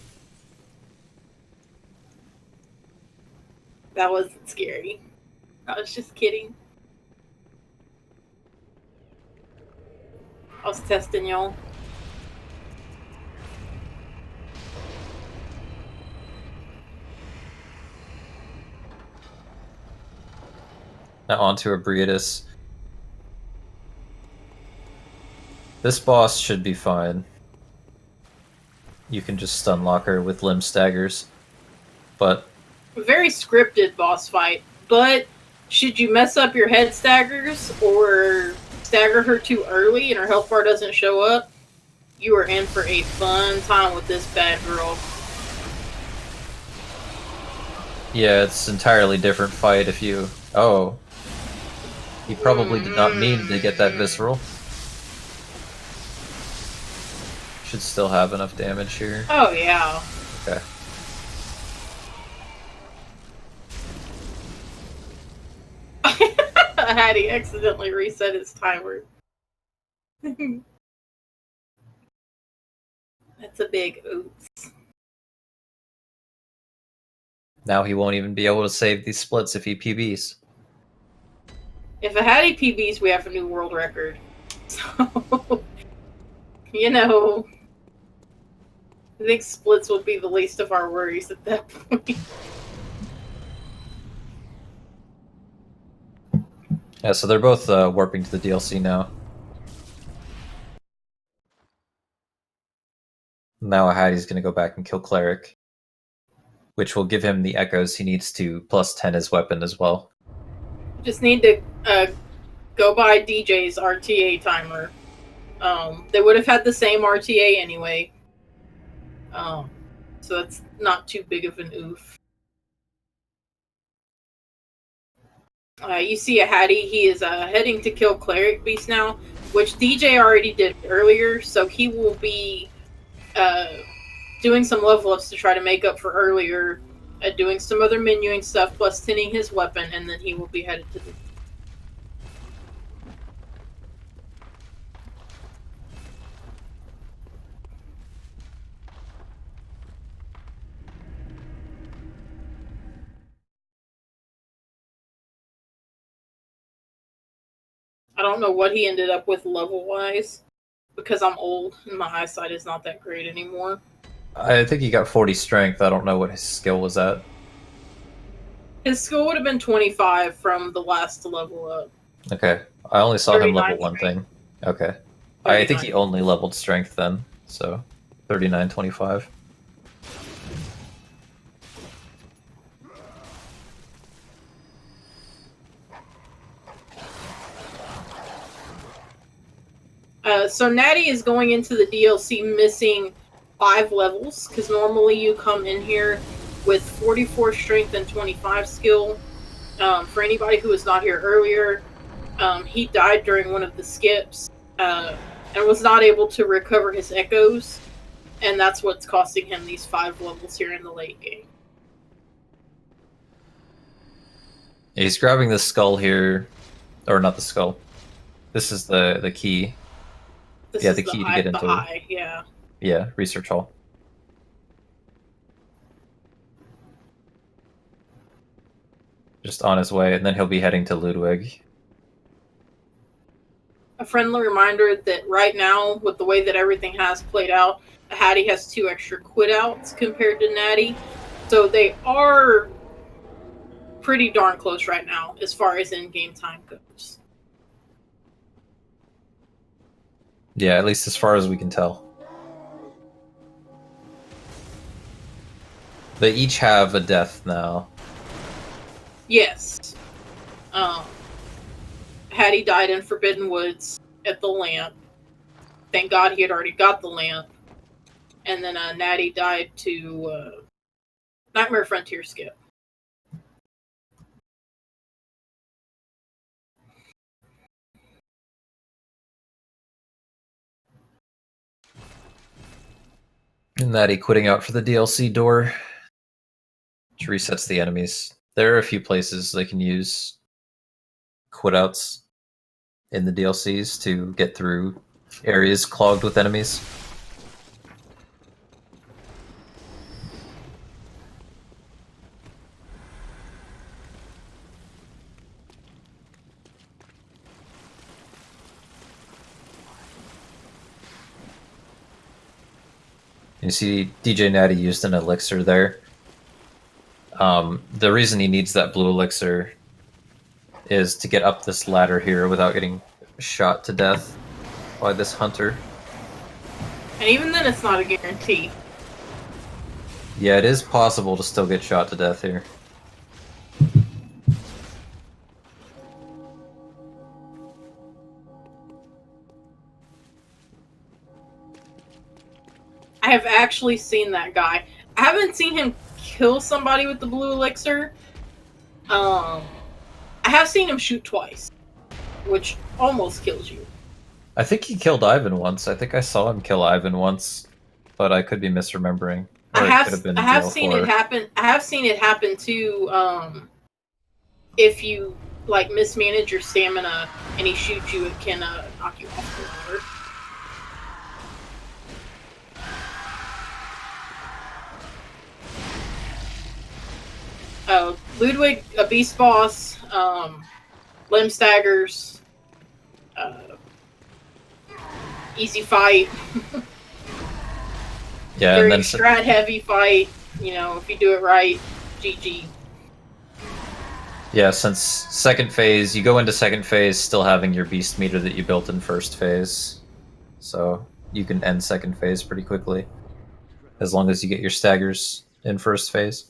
That wasn't scary. I was just kidding. I was testing y'all. Now onto Abriatus. This boss should be fine. You can just stun lock her with limb staggers. But Very scripted boss fight, but should you mess up your head staggers or stagger her too early and her health bar doesn't show up, you are in for a fun time with this bad girl. yeah, it's an entirely different fight if you... Oh. He probably did not mean to get that visceral. Should still have enough damage here. Oh, yeah. Okay. Ahady accidentally reset his timer. That's a big oops. Now he won't even be able to save these splits if he PBs. If Ahady PBs, we have a new world record. So, you know, I think splits will be the least of our worries at that point. Yeah, so they're both warping to the DLC now. Now Ahady's going to go back and kill Cleric, which will give him the echoes he needs to plus 10 his weapon as well. Just need to go by DJ's RTA timer. They would have had the same RTA anyway. So that's not too big of an oof. You see Ahady, he is heading to kill Cleric Beast now, which DJ already did earlier, so he will be doing some level ups to try to make up for earlier, doing some other menuing stuff, plus tinning his weapon, and then he will be headed to the... I don't know what he ended up with level-wise, because I'm old and my eyesight is not that great anymore. I think he got 40 strength. I don't know what his skill was at. His skill would have been 25 from the last level up. Okay. I only saw him level 39 one strength. thing. Okay. I think he only leveled strength then, so 39.25. So Nattie is going into the DLC missing 5 levels, because normally you come in here with 44 strength and 25 skill. For anybody who was not here earlier, he died during one of the skips and was not able to recover his echoes, and that's what's costing him these 5 levels here in the late game. He's grabbing the skull here, or not the skull. This is the key. This yeah, is the key to get into. Eye, yeah. Yeah, research hall. Just on his way, and then he'll be heading to Ludwig. A friendly reminder that right now, with the way that everything has played out, Ahady has 2 extra quit outs compared to Nattie. So they are pretty darn close right now as far as in-game time goes. Yeah, at least as far as we can tell. They each have a death now. Yes. Ahady died in Forbidden Woods at the lamp. Thank God he had already got the lamp. And then Nattie died to Nightmare Frontier skip. And Nattie quitting out for the DLC door, which resets the enemies. There are a few places they can use quit outs in the DLCs to get through areas clogged with enemies. You see DJNattie used an elixir there. The reason he needs that blue elixir is to get up this ladder here without getting shot to death by this hunter. And even then, it's not a guarantee. Yeah, it is possible to still get shot to death here. I have actually seen that guy. I haven't seen him kill somebody with the blue elixir. I have seen him shoot twice, which almost kills you. I think he killed Ivan once. I think I saw him kill Ivan once, but I could be misremembering. Or I it have seen it happen. I have seen it happen too. If you like mismanage your stamina and he shoots you, it can knock you off the water. Ludwig, a beast boss, limb staggers, easy fight. Yeah, very and then strat heavy fight. You know, if you do it right, GG. Yeah, since second phase, you go into second phase still having your beast meter that you built in first phase, so you can end second phase pretty quickly, as long as you get your staggers in first phase.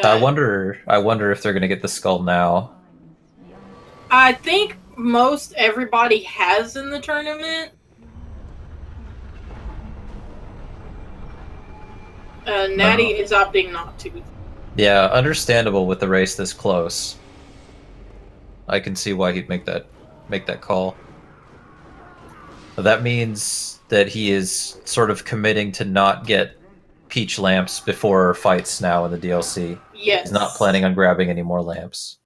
I wonder if they're gonna get the skull now. I think most everybody has in the tournament. Natty is opting not to. Yeah, understandable with the race this close. I can see why he'd make that call. That means that he is sort of committing to not get peach lamps before fights now in the DLC. Yes. He's not planning on grabbing any more lamps.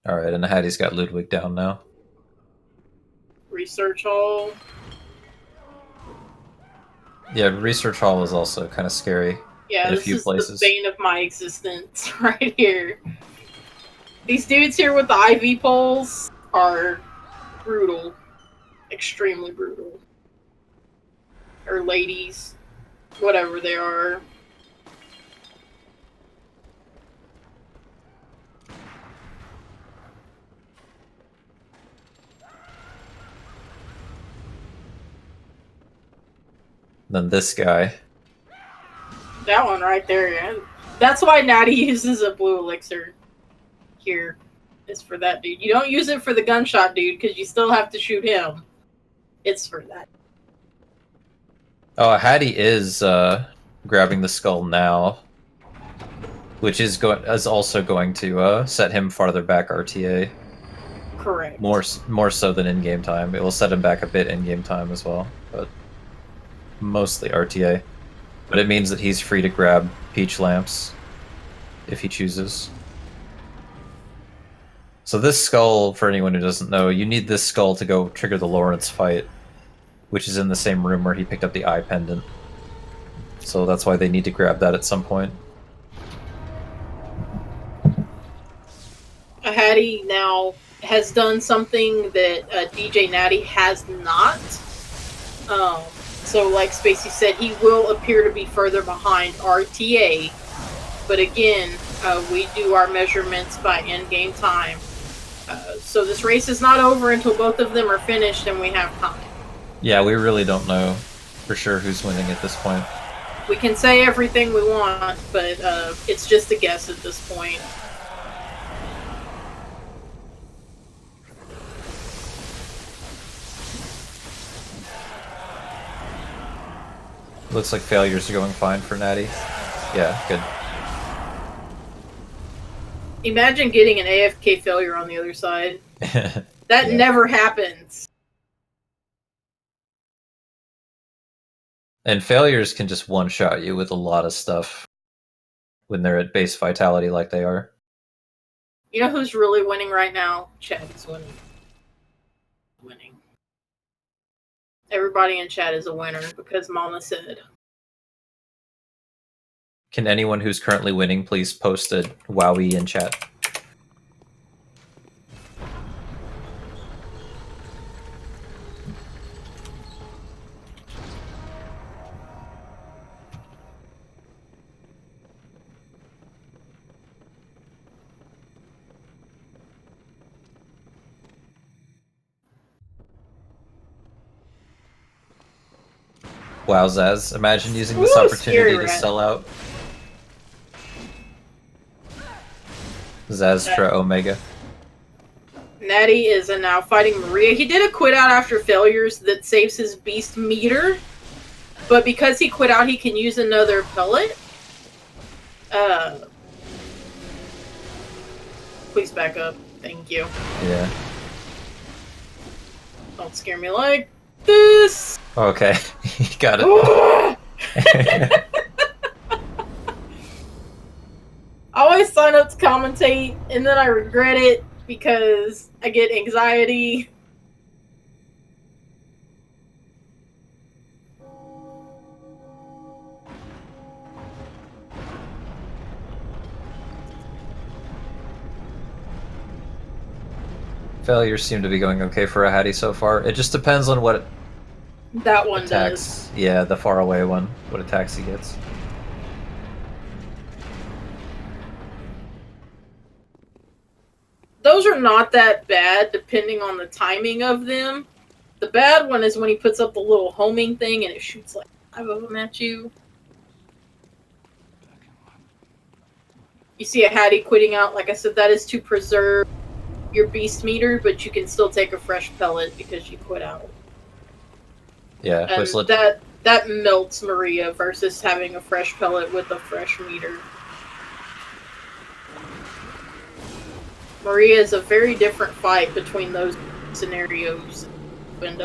Alright, and Ahady's got Ludwig down now. Research hall. Yeah, research hall is also kind of scary. Yeah, in a this few is places. the bane of my existence right here. These dudes here with the IV poles are brutal. Extremely brutal. Or ladies. Whatever they are. Then this guy. That one right there, yeah. That's why Natty uses a blue elixir here. Is for that dude. You don't use it for the gunshot dude because you still have to shoot him. It's for that. Oh, Ahady is grabbing the skull now, which is also going to set him farther back RTA. Correct. More so than in-game time. It will set him back a bit in-game time as well, but mostly RTA. But it means that he's free to grab peach lamps if he chooses. So this skull, for anyone who doesn't know, you need this skull to go trigger the Lawrence fight, which is in the same room where he picked up the eye pendant. So that's why they need to grab that at some point. Ahady now has done something that DJNattie has not. So like Spacey said, he will appear to be further behind RTA. But again, we do our measurements by in-game time. So this race is not over until both of them are finished and we have time. Yeah, we really don't know for sure who's winning at this point. We can say everything we want, but it's just a guess at this point. Looks like failures are going fine for Natty. Yeah, good. Imagine getting an AFK failure on the other side. That Yeah. never happens. And failures can just one-shot you with a lot of stuff when they're at base vitality like they are. You know who's really winning right now? Chat is winning. Everybody in chat is a winner because Mama said. Can anyone who's currently winning please post a wowie in chat? Wow, Zaz, imagine using this opportunity to sell out. Zaztra Omega. Nattie is now fighting Maria. He did a quit out after failures that saves his beast meter, but because he quit out, he can use another pellet. Please back up. Thank you. Yeah. Don't scare me like this. Okay, you got it. I always sign up to commentate, and then I regret it because I get anxiety. Failures seem to be going okay for Ahady so far. It just depends on what That one attacks. does. Yeah, the far away one. What attacks he gets. Those are not that bad, depending on the timing of them. The bad one is when he puts up the little homing thing and it shoots like 5 of them at you. You see Ahady quitting out. Like I said, that is to preserve your beast meter, but you can still take a fresh pellet because you quit out. Yeah, And that melts Maria versus having a fresh pellet with a fresh meter. Maria is a very different fight between those scenarios. And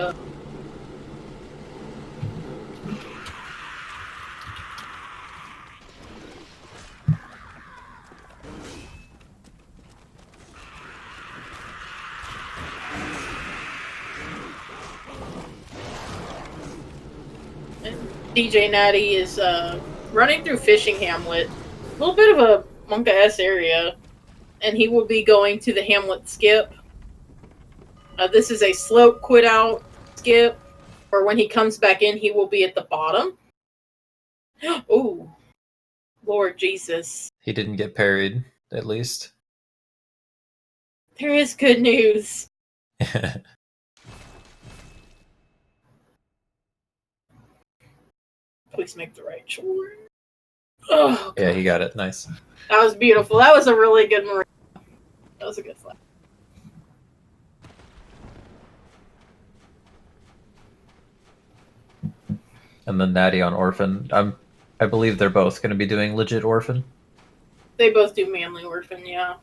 DJNattie is running through Fishing Hamlet, a little bit of a Monka-S area, and he will be going to the Hamlet skip. This is a slope quit out skip, or when he comes back in, he will be at the bottom. Oh, Lord Jesus. he didn't get parried, at least. There is good news. Please make the right choice. Oh, yeah, he got it. Nice. that was beautiful. That was a really good marine. That was a good fight. And then Natty on Orphan. I believe they're both going to be doing legit Orphan. They both do manly orphan, yeah.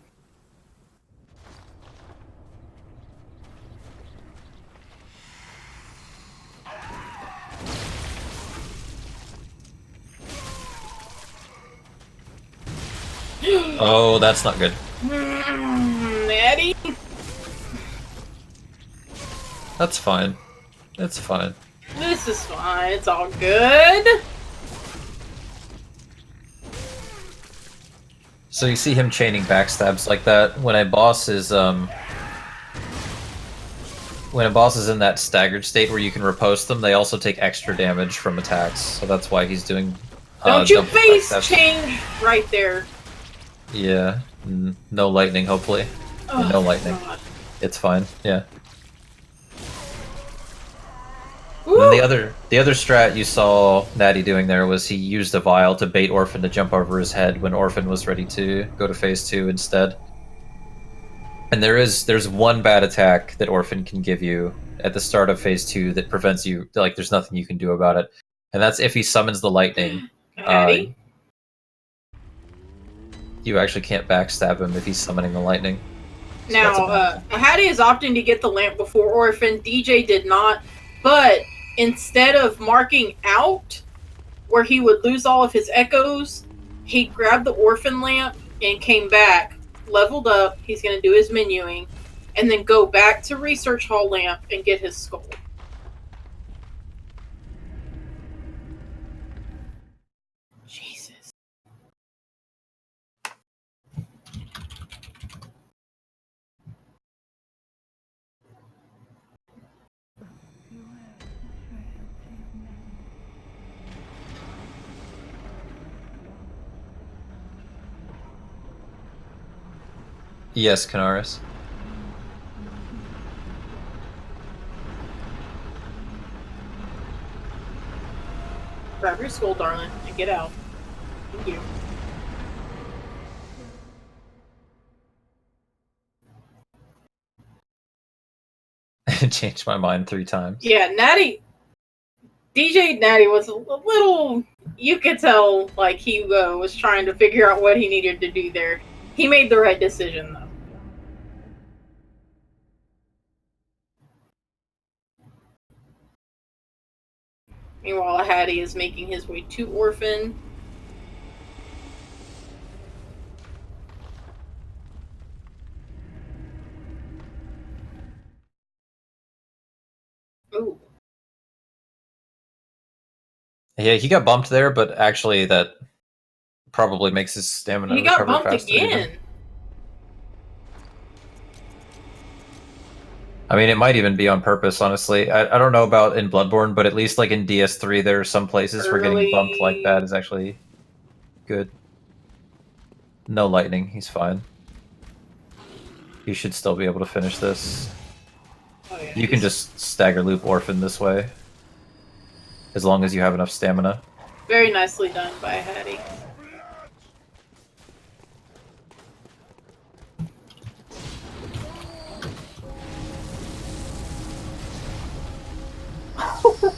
Oh, that's not good. Natty? That's fine. It's fine. This is fine. It's all good. So you see him chaining backstabs like that when a boss is in that staggered state where you can riposte them, they also take extra damage from attacks. So that's why he's doing. Don't you double face backstabs. change right there. Yeah. No lightning, hopefully. Oh, No lightning. God. It's fine. Yeah. Woo! And then the other strat you saw Natty doing there was he used a vial to bait Orphan to jump over his head when Orphan was ready to go to phase 2 instead. And there's one bad attack that Orphan can give you at the start of phase 2 that prevents you, like there's nothing you can do about it. And that's if he summons the lightning. Ahady? You actually can't backstab him if he's summoning the lightning. So that's a Now, bad Ahady is opting to get the lamp before Orphan. DJ did not, but instead of marking out where he would lose all of his echoes, he grabbed the Orphan lamp and came back, leveled up. He's going to do his menuing, and then go back to Research Hall lamp and get his skull. Jesus. Yes, Canaris. Grab your skull, darling, and get out. Thank you. changed my mind 3 times. Yeah, DJNattie was a little. You could tell, like, he was trying to figure out what he needed to do there. He made the right decision, though. Meanwhile, Ahady is making his way to Orphan. Ooh. Yeah, he got bumped there, but actually that probably makes his stamina He got recover bumped faster. again. Even. I mean, it might even be on purpose, honestly. I don't know about in Bloodborne, but at least like in DS3, there are some places where getting bumped like that is actually good. No lightning, he's fine. You should still be able to finish this. Oh, yeah, You can just stagger loop Orphan this way. As long as you have enough stamina. Very nicely done by Ahady.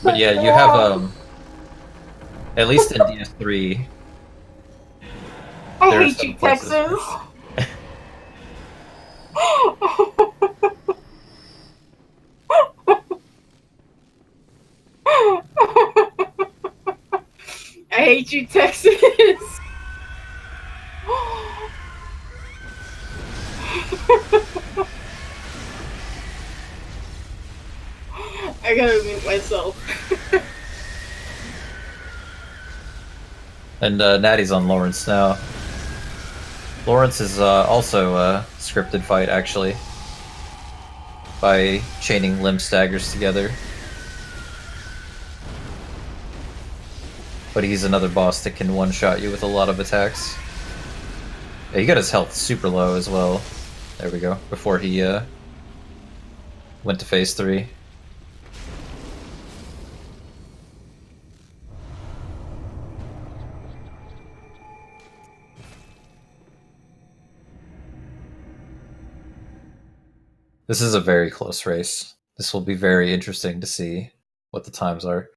But yeah, you have at least in DS3. I hate you, Texas. I hate you, Texas. I gotta mute myself. And Nattie's on Lawrence now. Lawrence is also a scripted fight, actually. By chaining limb staggers together. But he's another boss that can one-shot you with a lot of attacks. Yeah, he got his health super low as well. There we go. Before he went to phase 3. This is a very close race. This will be very interesting to see what the times are.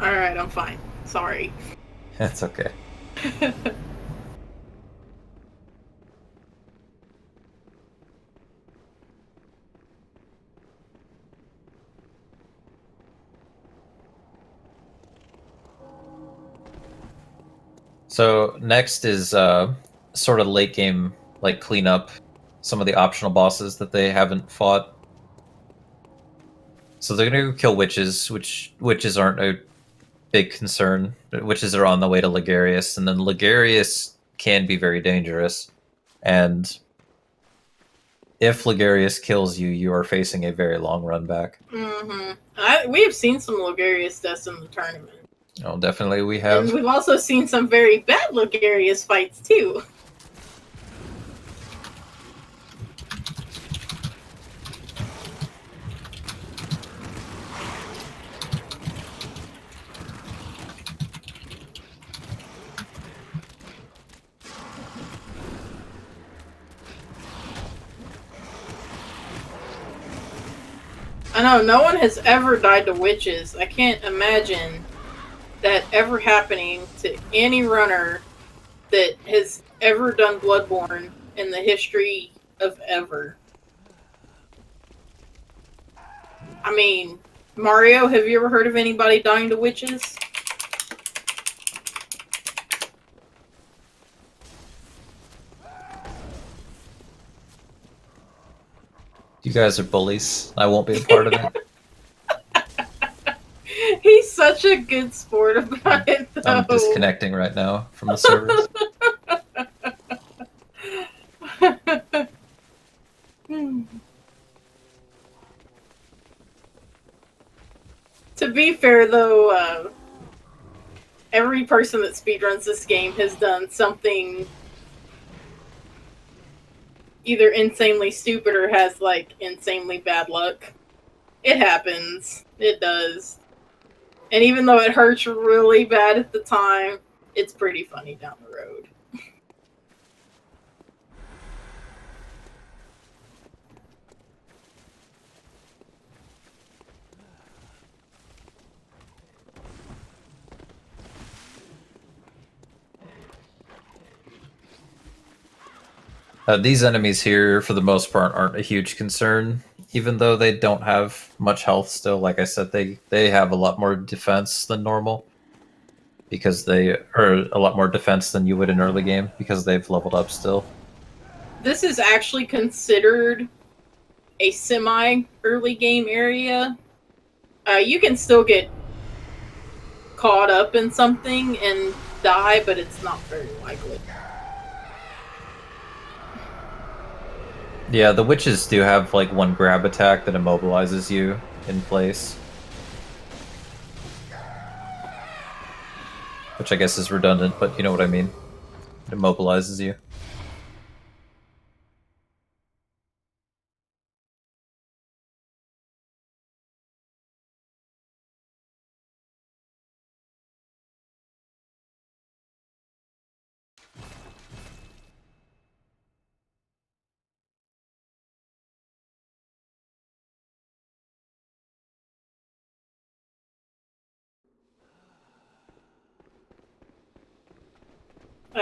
Alright, I'm fine. Sorry. That's okay. So next is sort of late game, like clean up some of the optional bosses that they haven't fought. So they're gonna go kill witches, which witches aren't a big concern. Witches are on the way to Ligarius, and then Ligarius can be very dangerous. And if Ligarius kills you, you are facing a very long run back. Mm-hmm. We have seen some Ligarius deaths in the tournament. Oh, definitely we have. And we've also seen some very bad Ligarius fights, too. I know, no one has ever died to witches. I can't imagine that ever happening to any runner that has ever done Bloodborne in the history of ever. I mean, Mario, have you ever heard of anybody dying to witches? You guys are bullies. I won't be a part of it. He's such a good sport about it, though. I'm disconnecting right now from the servers. To be fair, though, every person that speedruns this game has done something either insanely stupid or has like insanely bad luck. It happens. It does. And even though it hurts really bad at the time, it's pretty funny down the road. These enemies here, for the most part, aren't a huge concern, even though they don't have much health still. Like I said, they have a lot more defense than normal, because they are a lot more defense than you would in early game, because they've leveled up still. This is actually considered a semi-early game area. You can still get caught up in something and die, but it's not very likely. Yeah, the witches do have like one grab attack that immobilizes you in place, which I guess is redundant, but you know what I mean. It immobilizes you.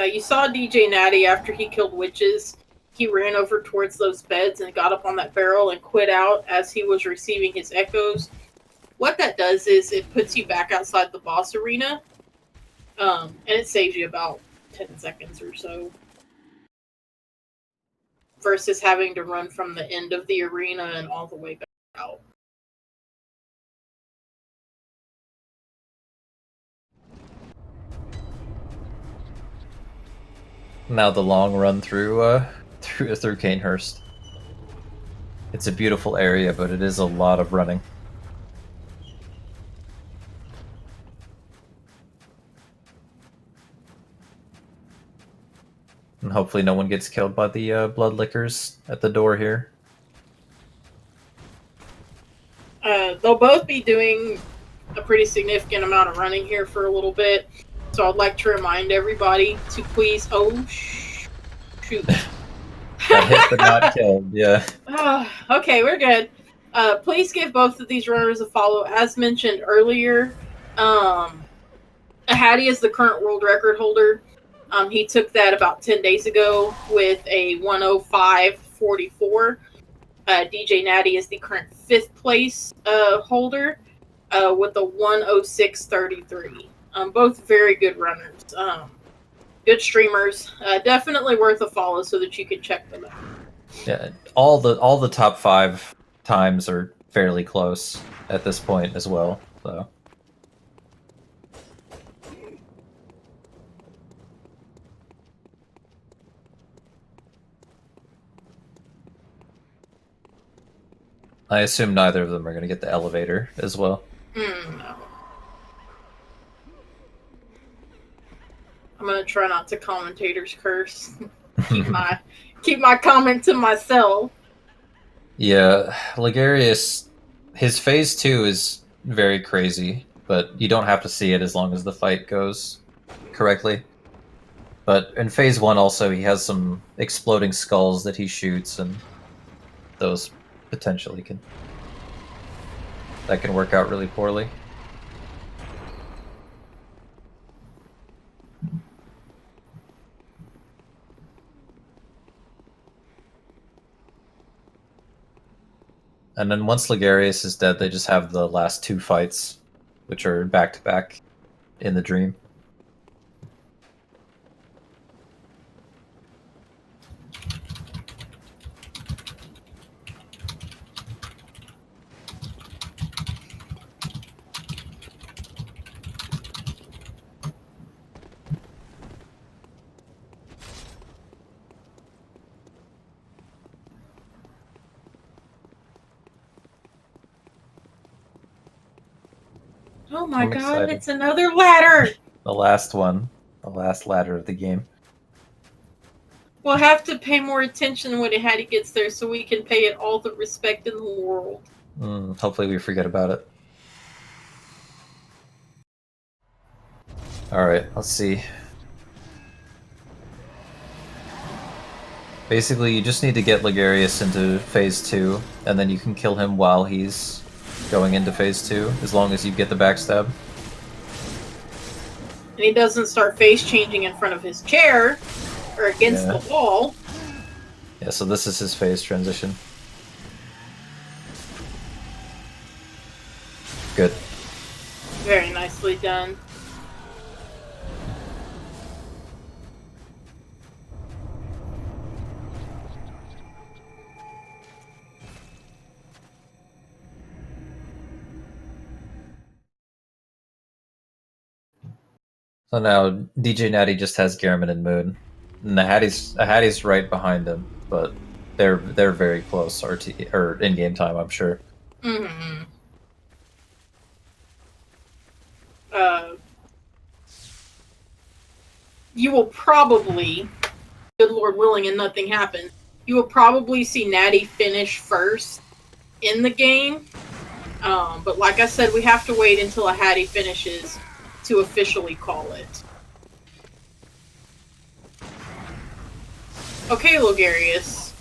You saw DJNattie after he killed witches. He ran over towards those beds and got up on that barrel and quit out as he was receiving his echoes. What that does is it puts you back outside the boss arena, and it saves you about 10 seconds or so. Versus having to run from the end of the arena and all the way back out. Now the long run through Canehurst. It's a beautiful area, but it is a lot of running. And hopefully no one gets killed by the blood lickers at the door here. They'll both be doing a pretty significant amount of running here for a little bit. So I'd like to remind everybody to please... Oh, shoot. Got hit but not killed, yeah. Okay, we're good. Please give both of these runners a follow. As mentioned earlier, Ahady is the current world record holder. He took that about 10 days ago with a 105.44. DJNattie is the current 5th place holder with a 106.33. Both very good runners. Good streamers. Definitely worth a follow so that you can check them out. Yeah, all the top 5 times are fairly close at this point as well. So. I assume neither of them are going to get the elevator as well. No. I'm gonna try not to commentator's curse. keep my comment to myself. Yeah, Ligarius, his phase 2 is very crazy, but you don't have to see it as long as the fight goes correctly. But in phase 1 also, he has some exploding skulls that he shoots, and those potentially that can work out really poorly. And then once Ligarius is dead, they just have the last 2 fights, which are back-to-back in the dream. Oh my god, it's another ladder! The last one. The last ladder of the game. We'll have to pay more attention when Ahady gets there so we can pay it all the respect in the world. Hopefully we forget about it. Alright, let's see. Basically, you just need to get Ligarius into Phase 2, and then you can kill him while he's going into Phase 2, as long as you get the backstab. And he doesn't start phase changing in front of his chair, or against the wall. Yeah, so this is his phase transition. Good. Very nicely done. So now DJNattie just has Gehrman and Moon, and Ahady's right behind him, but they're very close in game time, I'm sure. Mm-hmm. You will probably, good Lord willing, and nothing happens, you will probably see Natty finish first in the game. But like I said, we have to wait until Ahady finishes to officially call it. Okay, Ligarius.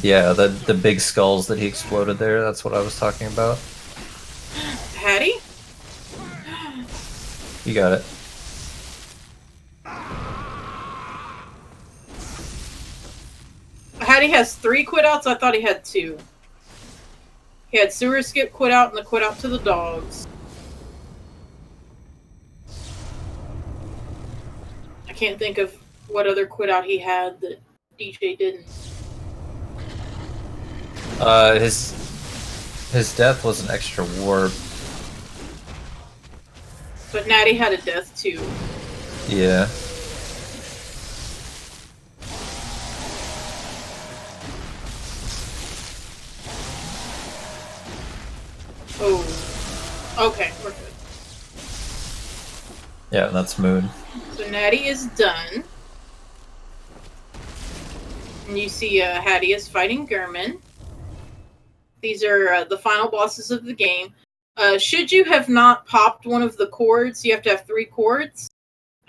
Yeah, the big skulls that he exploded there, that's what I was talking about. Ahady? You got it. Ahady has 3 quit outs, I thought he had 2. He had sewer skip quit out and the quit out to the dogs. I can't think of what other quit out he had that DJ didn't. His death was an extra warp. But Natty had a death too. Yeah. Oh. Okay, we're good. Yeah, and that's Moon. So Natty is done. And you see Ahady is fighting Gehrman. These are the final bosses of the game. Should you have not popped one of the chords, you have to have 3 chords.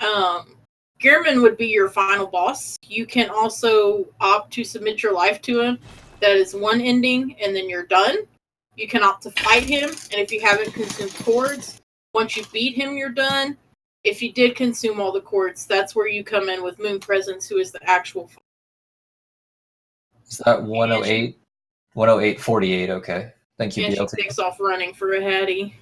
Gehrman would be your final boss. You can also opt to submit your life to him. That is 1 ending, and then you're done. You can opt to fight him, and if you haven't consumed chords, once you beat him, you're done. If you did consume all the chords, that's where you come in with Moon Presence, who is the actual fight. Is that 108? 108.48, okay. Thank you, and BLT. she takes off running for Ahady.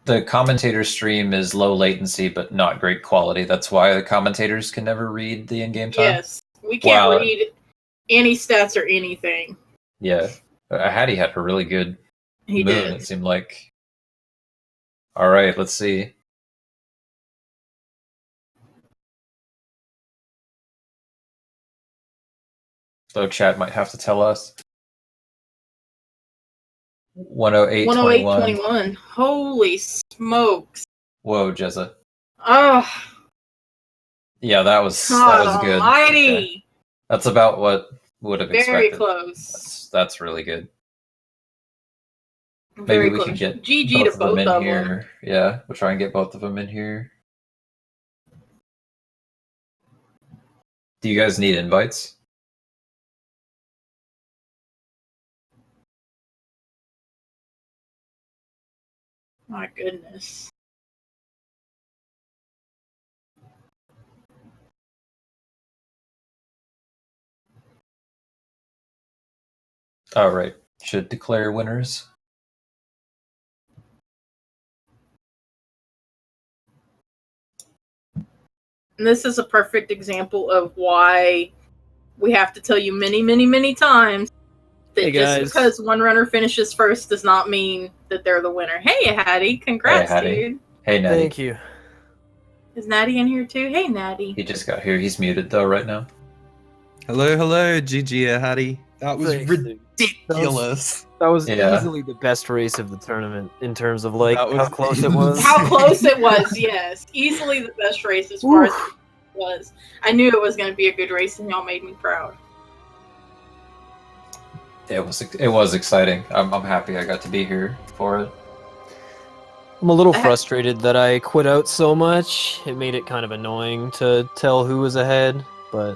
The commentator stream is low latency, but not great quality. That's why the commentators can never read the in-game time. Yes, we can't read any stats or anything. Yeah, Ahady had a really good He moon, did. it seemed like. All right, let's see. So chat might have to tell us. 108.21. 108.21. Holy smokes. Whoa, Jezza. Oh. Yeah, that was good. Almighty. Okay. That's about what would have expected. Very close. That's really good. Very Maybe we close. can get GG to both of here. them. Yeah, we'll try and get both of them in here. Do you guys need invites? My goodness. All right. Should declare winners. And this is a perfect example of why we have to tell you many, many, many times that just because one runner finishes first does not mean that they're the winner. Hey, Ahady. Congrats, hey, Ahady. dude. Hey, Nattie. Thank you. Is Natty in here too? Hey, Natty. He just got here. He's muted, though, right now. Hello, hello, GG Ahady. That was ridiculous. That was Yeah. easily the best race of the tournament in terms of like That was how close it was. How close it was, yes. Easily the best race as far as it was. I knew it was going to be a good race, and y'all made me proud. It was exciting. I'm happy I got to be here for it. I'm a little frustrated that I quit out so much. It made it kind of annoying to tell who was ahead, but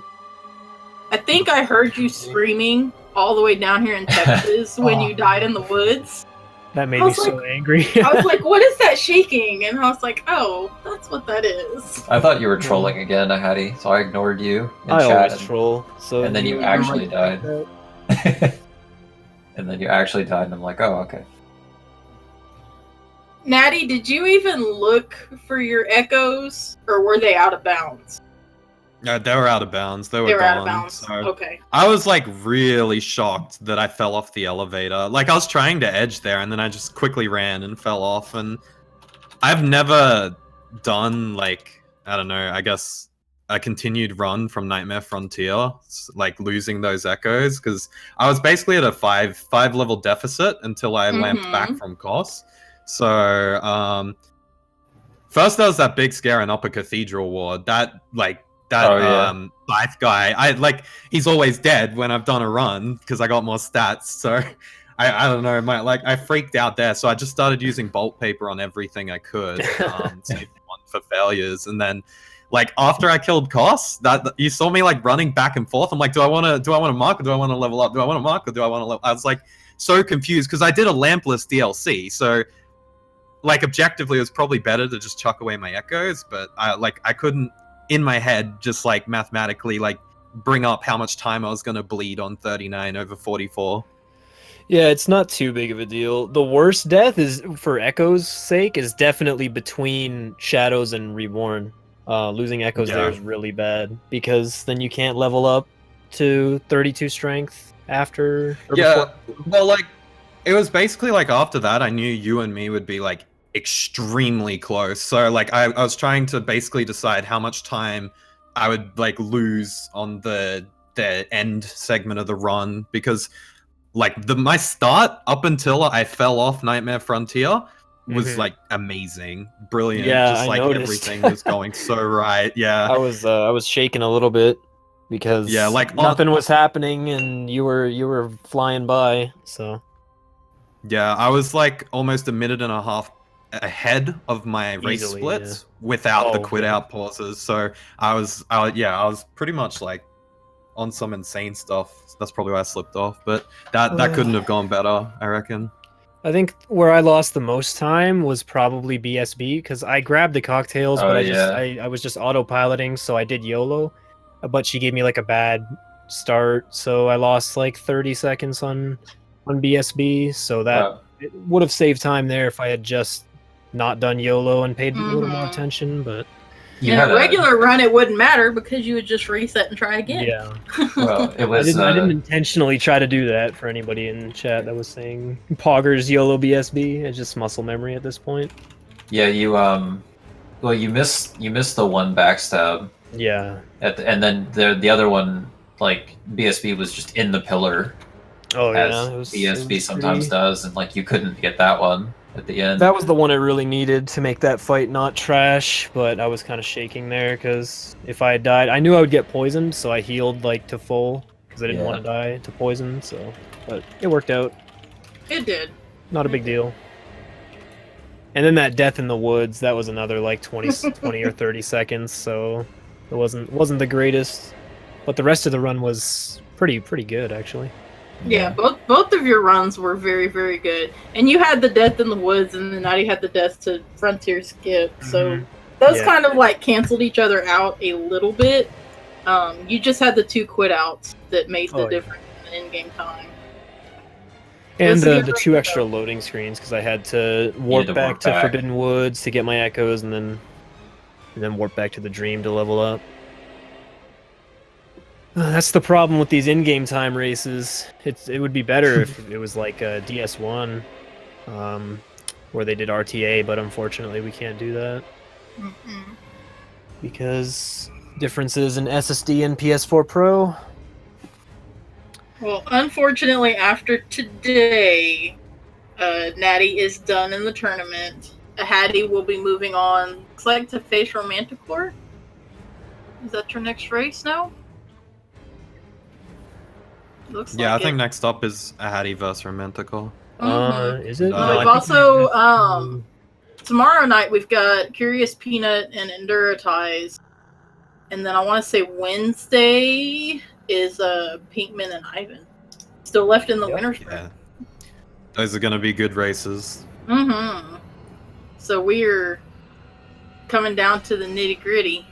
I think I heard you screaming all the way down here in Texas when you died in the woods. that made me so angry. I was like, what is that shaking? And I was like, oh, that's what that is. I thought you were trolling again, Ahady, so I ignored you in I chat. always troll, so and then you actually died. And then you actually died, and I'm like, oh, okay. Nattie, did you even look for your echoes, or were they out of bounds? Yeah, they were out of bounds. They were gone. Out of bounds. So Okay. I was like really shocked that I fell off the elevator. Like I was trying to edge there, and then I just quickly ran and fell off. And I've never done like, I don't know, I guess a continued run from Nightmare Frontier, like losing those echoes, because I was basically at a five level deficit until I lamped back from COS. So first there was that big scare in Upper Cathedral Ward. That Scythe guy, he's always dead when I've done a run because I got more stats. So I don't know, I freaked out there. So I just started using bolt paper on everything I could, save one for failures. And then like after I killed COS, that you saw me like running back and forth. I'm like, do I want to mark, or do I want to level up? Do I want to mark, or do I want to level? I was like so confused because I did a lampless DLC. So like objectively, it was probably better to just chuck away my echoes, but I couldn't in my head just like mathematically like bring up how much time I was gonna bleed on 39 over 44. Yeah, it's not too big of a deal. The worst death is, for Echo's sake, is definitely between Shadows and Reborn. Losing Echoes there is really bad because then you can't level up to 32 strength after. Before. Well, like it was basically like after that, I knew you and me would be like extremely close. So like I was trying to basically decide how much time I would like lose on the end segment of the run, because like my start up until I fell off Nightmare Frontier was like amazing, brilliant. Yeah, just like everything was going so right. Yeah, I was shaking a little bit because like nothing was happening and you were flying by. So yeah, I was like almost a minute and a half ahead of my race splits without the quit out pauses. So I was pretty much like on some insane stuff. That's probably why I slipped off, but that couldn't have gone better, I reckon. I think where I lost the most time was probably BSB, because I grabbed the cocktails, but I was just autopiloting, so I did YOLO, but she gave me like a bad start, so I lost like 30 seconds on BSB, so that it would have saved time there if I had just not done YOLO and paid a little more attention, but in a regular run, it wouldn't matter because you would just reset and try again. Yeah. Well, it was. I didn't intentionally try to do that for anybody in chat that was saying Poggers YOLO BSB. It's just muscle memory at this point. Yeah, you well, you missed the one backstab. Yeah. And then the other one, like BSB was just in the pillar. Oh as yeah, BSB sometimes does, and like you couldn't get that one at the end. That was the one I really needed to make that fight not trash, but I was kind of shaking there because if I had died, I knew I would get poisoned, so I healed like to full because I didn't want to die to poison. So, but it worked out. It did. Not a big deal. And then that death in the woods, that was another like 20 or 30 seconds, so it wasn't the greatest, but the rest of the run was pretty good actually. Yeah, both of your runs were very, very good. And you had the death in the woods, and then Nattie had the death to Frontier Skip. So those kind of like canceled each other out a little bit. You just had the 2 quit outs that made the difference in the in-game time. And the 2 extra loading screens, because I had to warp back to Forbidden Woods to get my echoes, and then warp back to the Dream to level up. That's the problem with these in-game time races. It would be better if it was like a DS1, where they did RTA, but unfortunately we can't do that. Because differences in SSD and PS4 Pro. Well, unfortunately, after today, Nattie is done in the tournament. Ahady will be moving on. Looks like to face Romanticore. Is that your next race now? Looks Yeah, like I think it. next up is Ahady versus Romantical. Is it? Well, No, we've I think also tomorrow night we've got Curious Peanut and Enduratize, and then I want to say Wednesday is Pinkman and Ivan. Still left in the winner's Yeah. room. Those are gonna be good races. So we're coming down to the nitty gritty.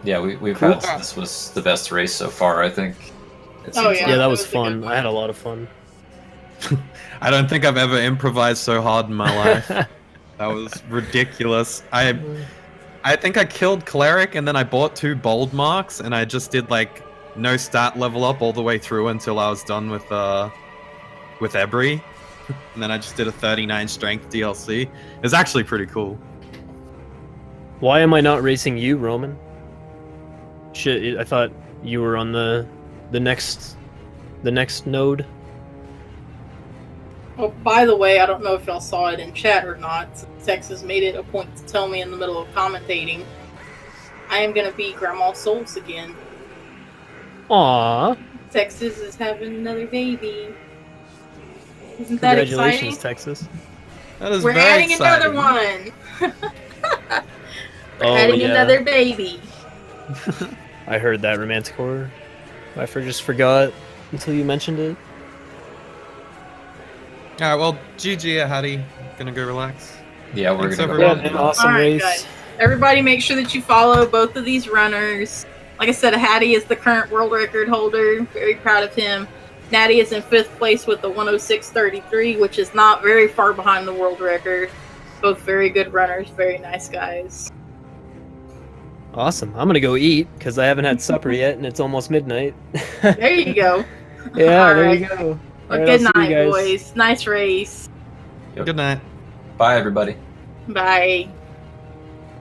Yeah, we've Cool. had this was the best race so far. I think. It Oh, seems yeah. Yeah, that it was was a good fun. one. I had a lot of fun. I don't think I've ever improvised so hard in my life. That was ridiculous. I think I killed Cleric and then I bought 2 bold marks and I just did like no stat level up all the way through until I was done with Ebry. And then I just did a 39 strength DLC. It was actually pretty cool. Why am I not racing you, Roman? Shit, I thought you were on the next node. Oh, by the way, I don't know if y'all saw it in chat or not. Texas made it a point to tell me in the middle of commentating. I am gonna be Grandma Souls again. Aww. Texas is having another baby. Isn't that Congratulations, exciting? Texas. That is We're very adding exciting. another one. We're Oh, adding yeah. another baby. I heard that, Romanticore. I just forgot until you mentioned it. Alright, well, GG Ahady. Gonna go relax. Yeah, we're Thanks, gonna go. everyone. Yeah, man, awesome Alright, race. guys. Everybody make sure that you follow both of these runners. Like I said, Ahady is the current world record holder. Very proud of him. Nattie is in 5th place with the 106.33, which is not very far behind the world record. Both very good runners, very nice guys. Awesome. I'm gonna go eat because I haven't had supper yet, and it's almost midnight. There you go. Yeah, All there right. you go. Well, All right, good I'll see you night, guys. boys. Nice race. Yep. Good night. Bye, everybody. Bye.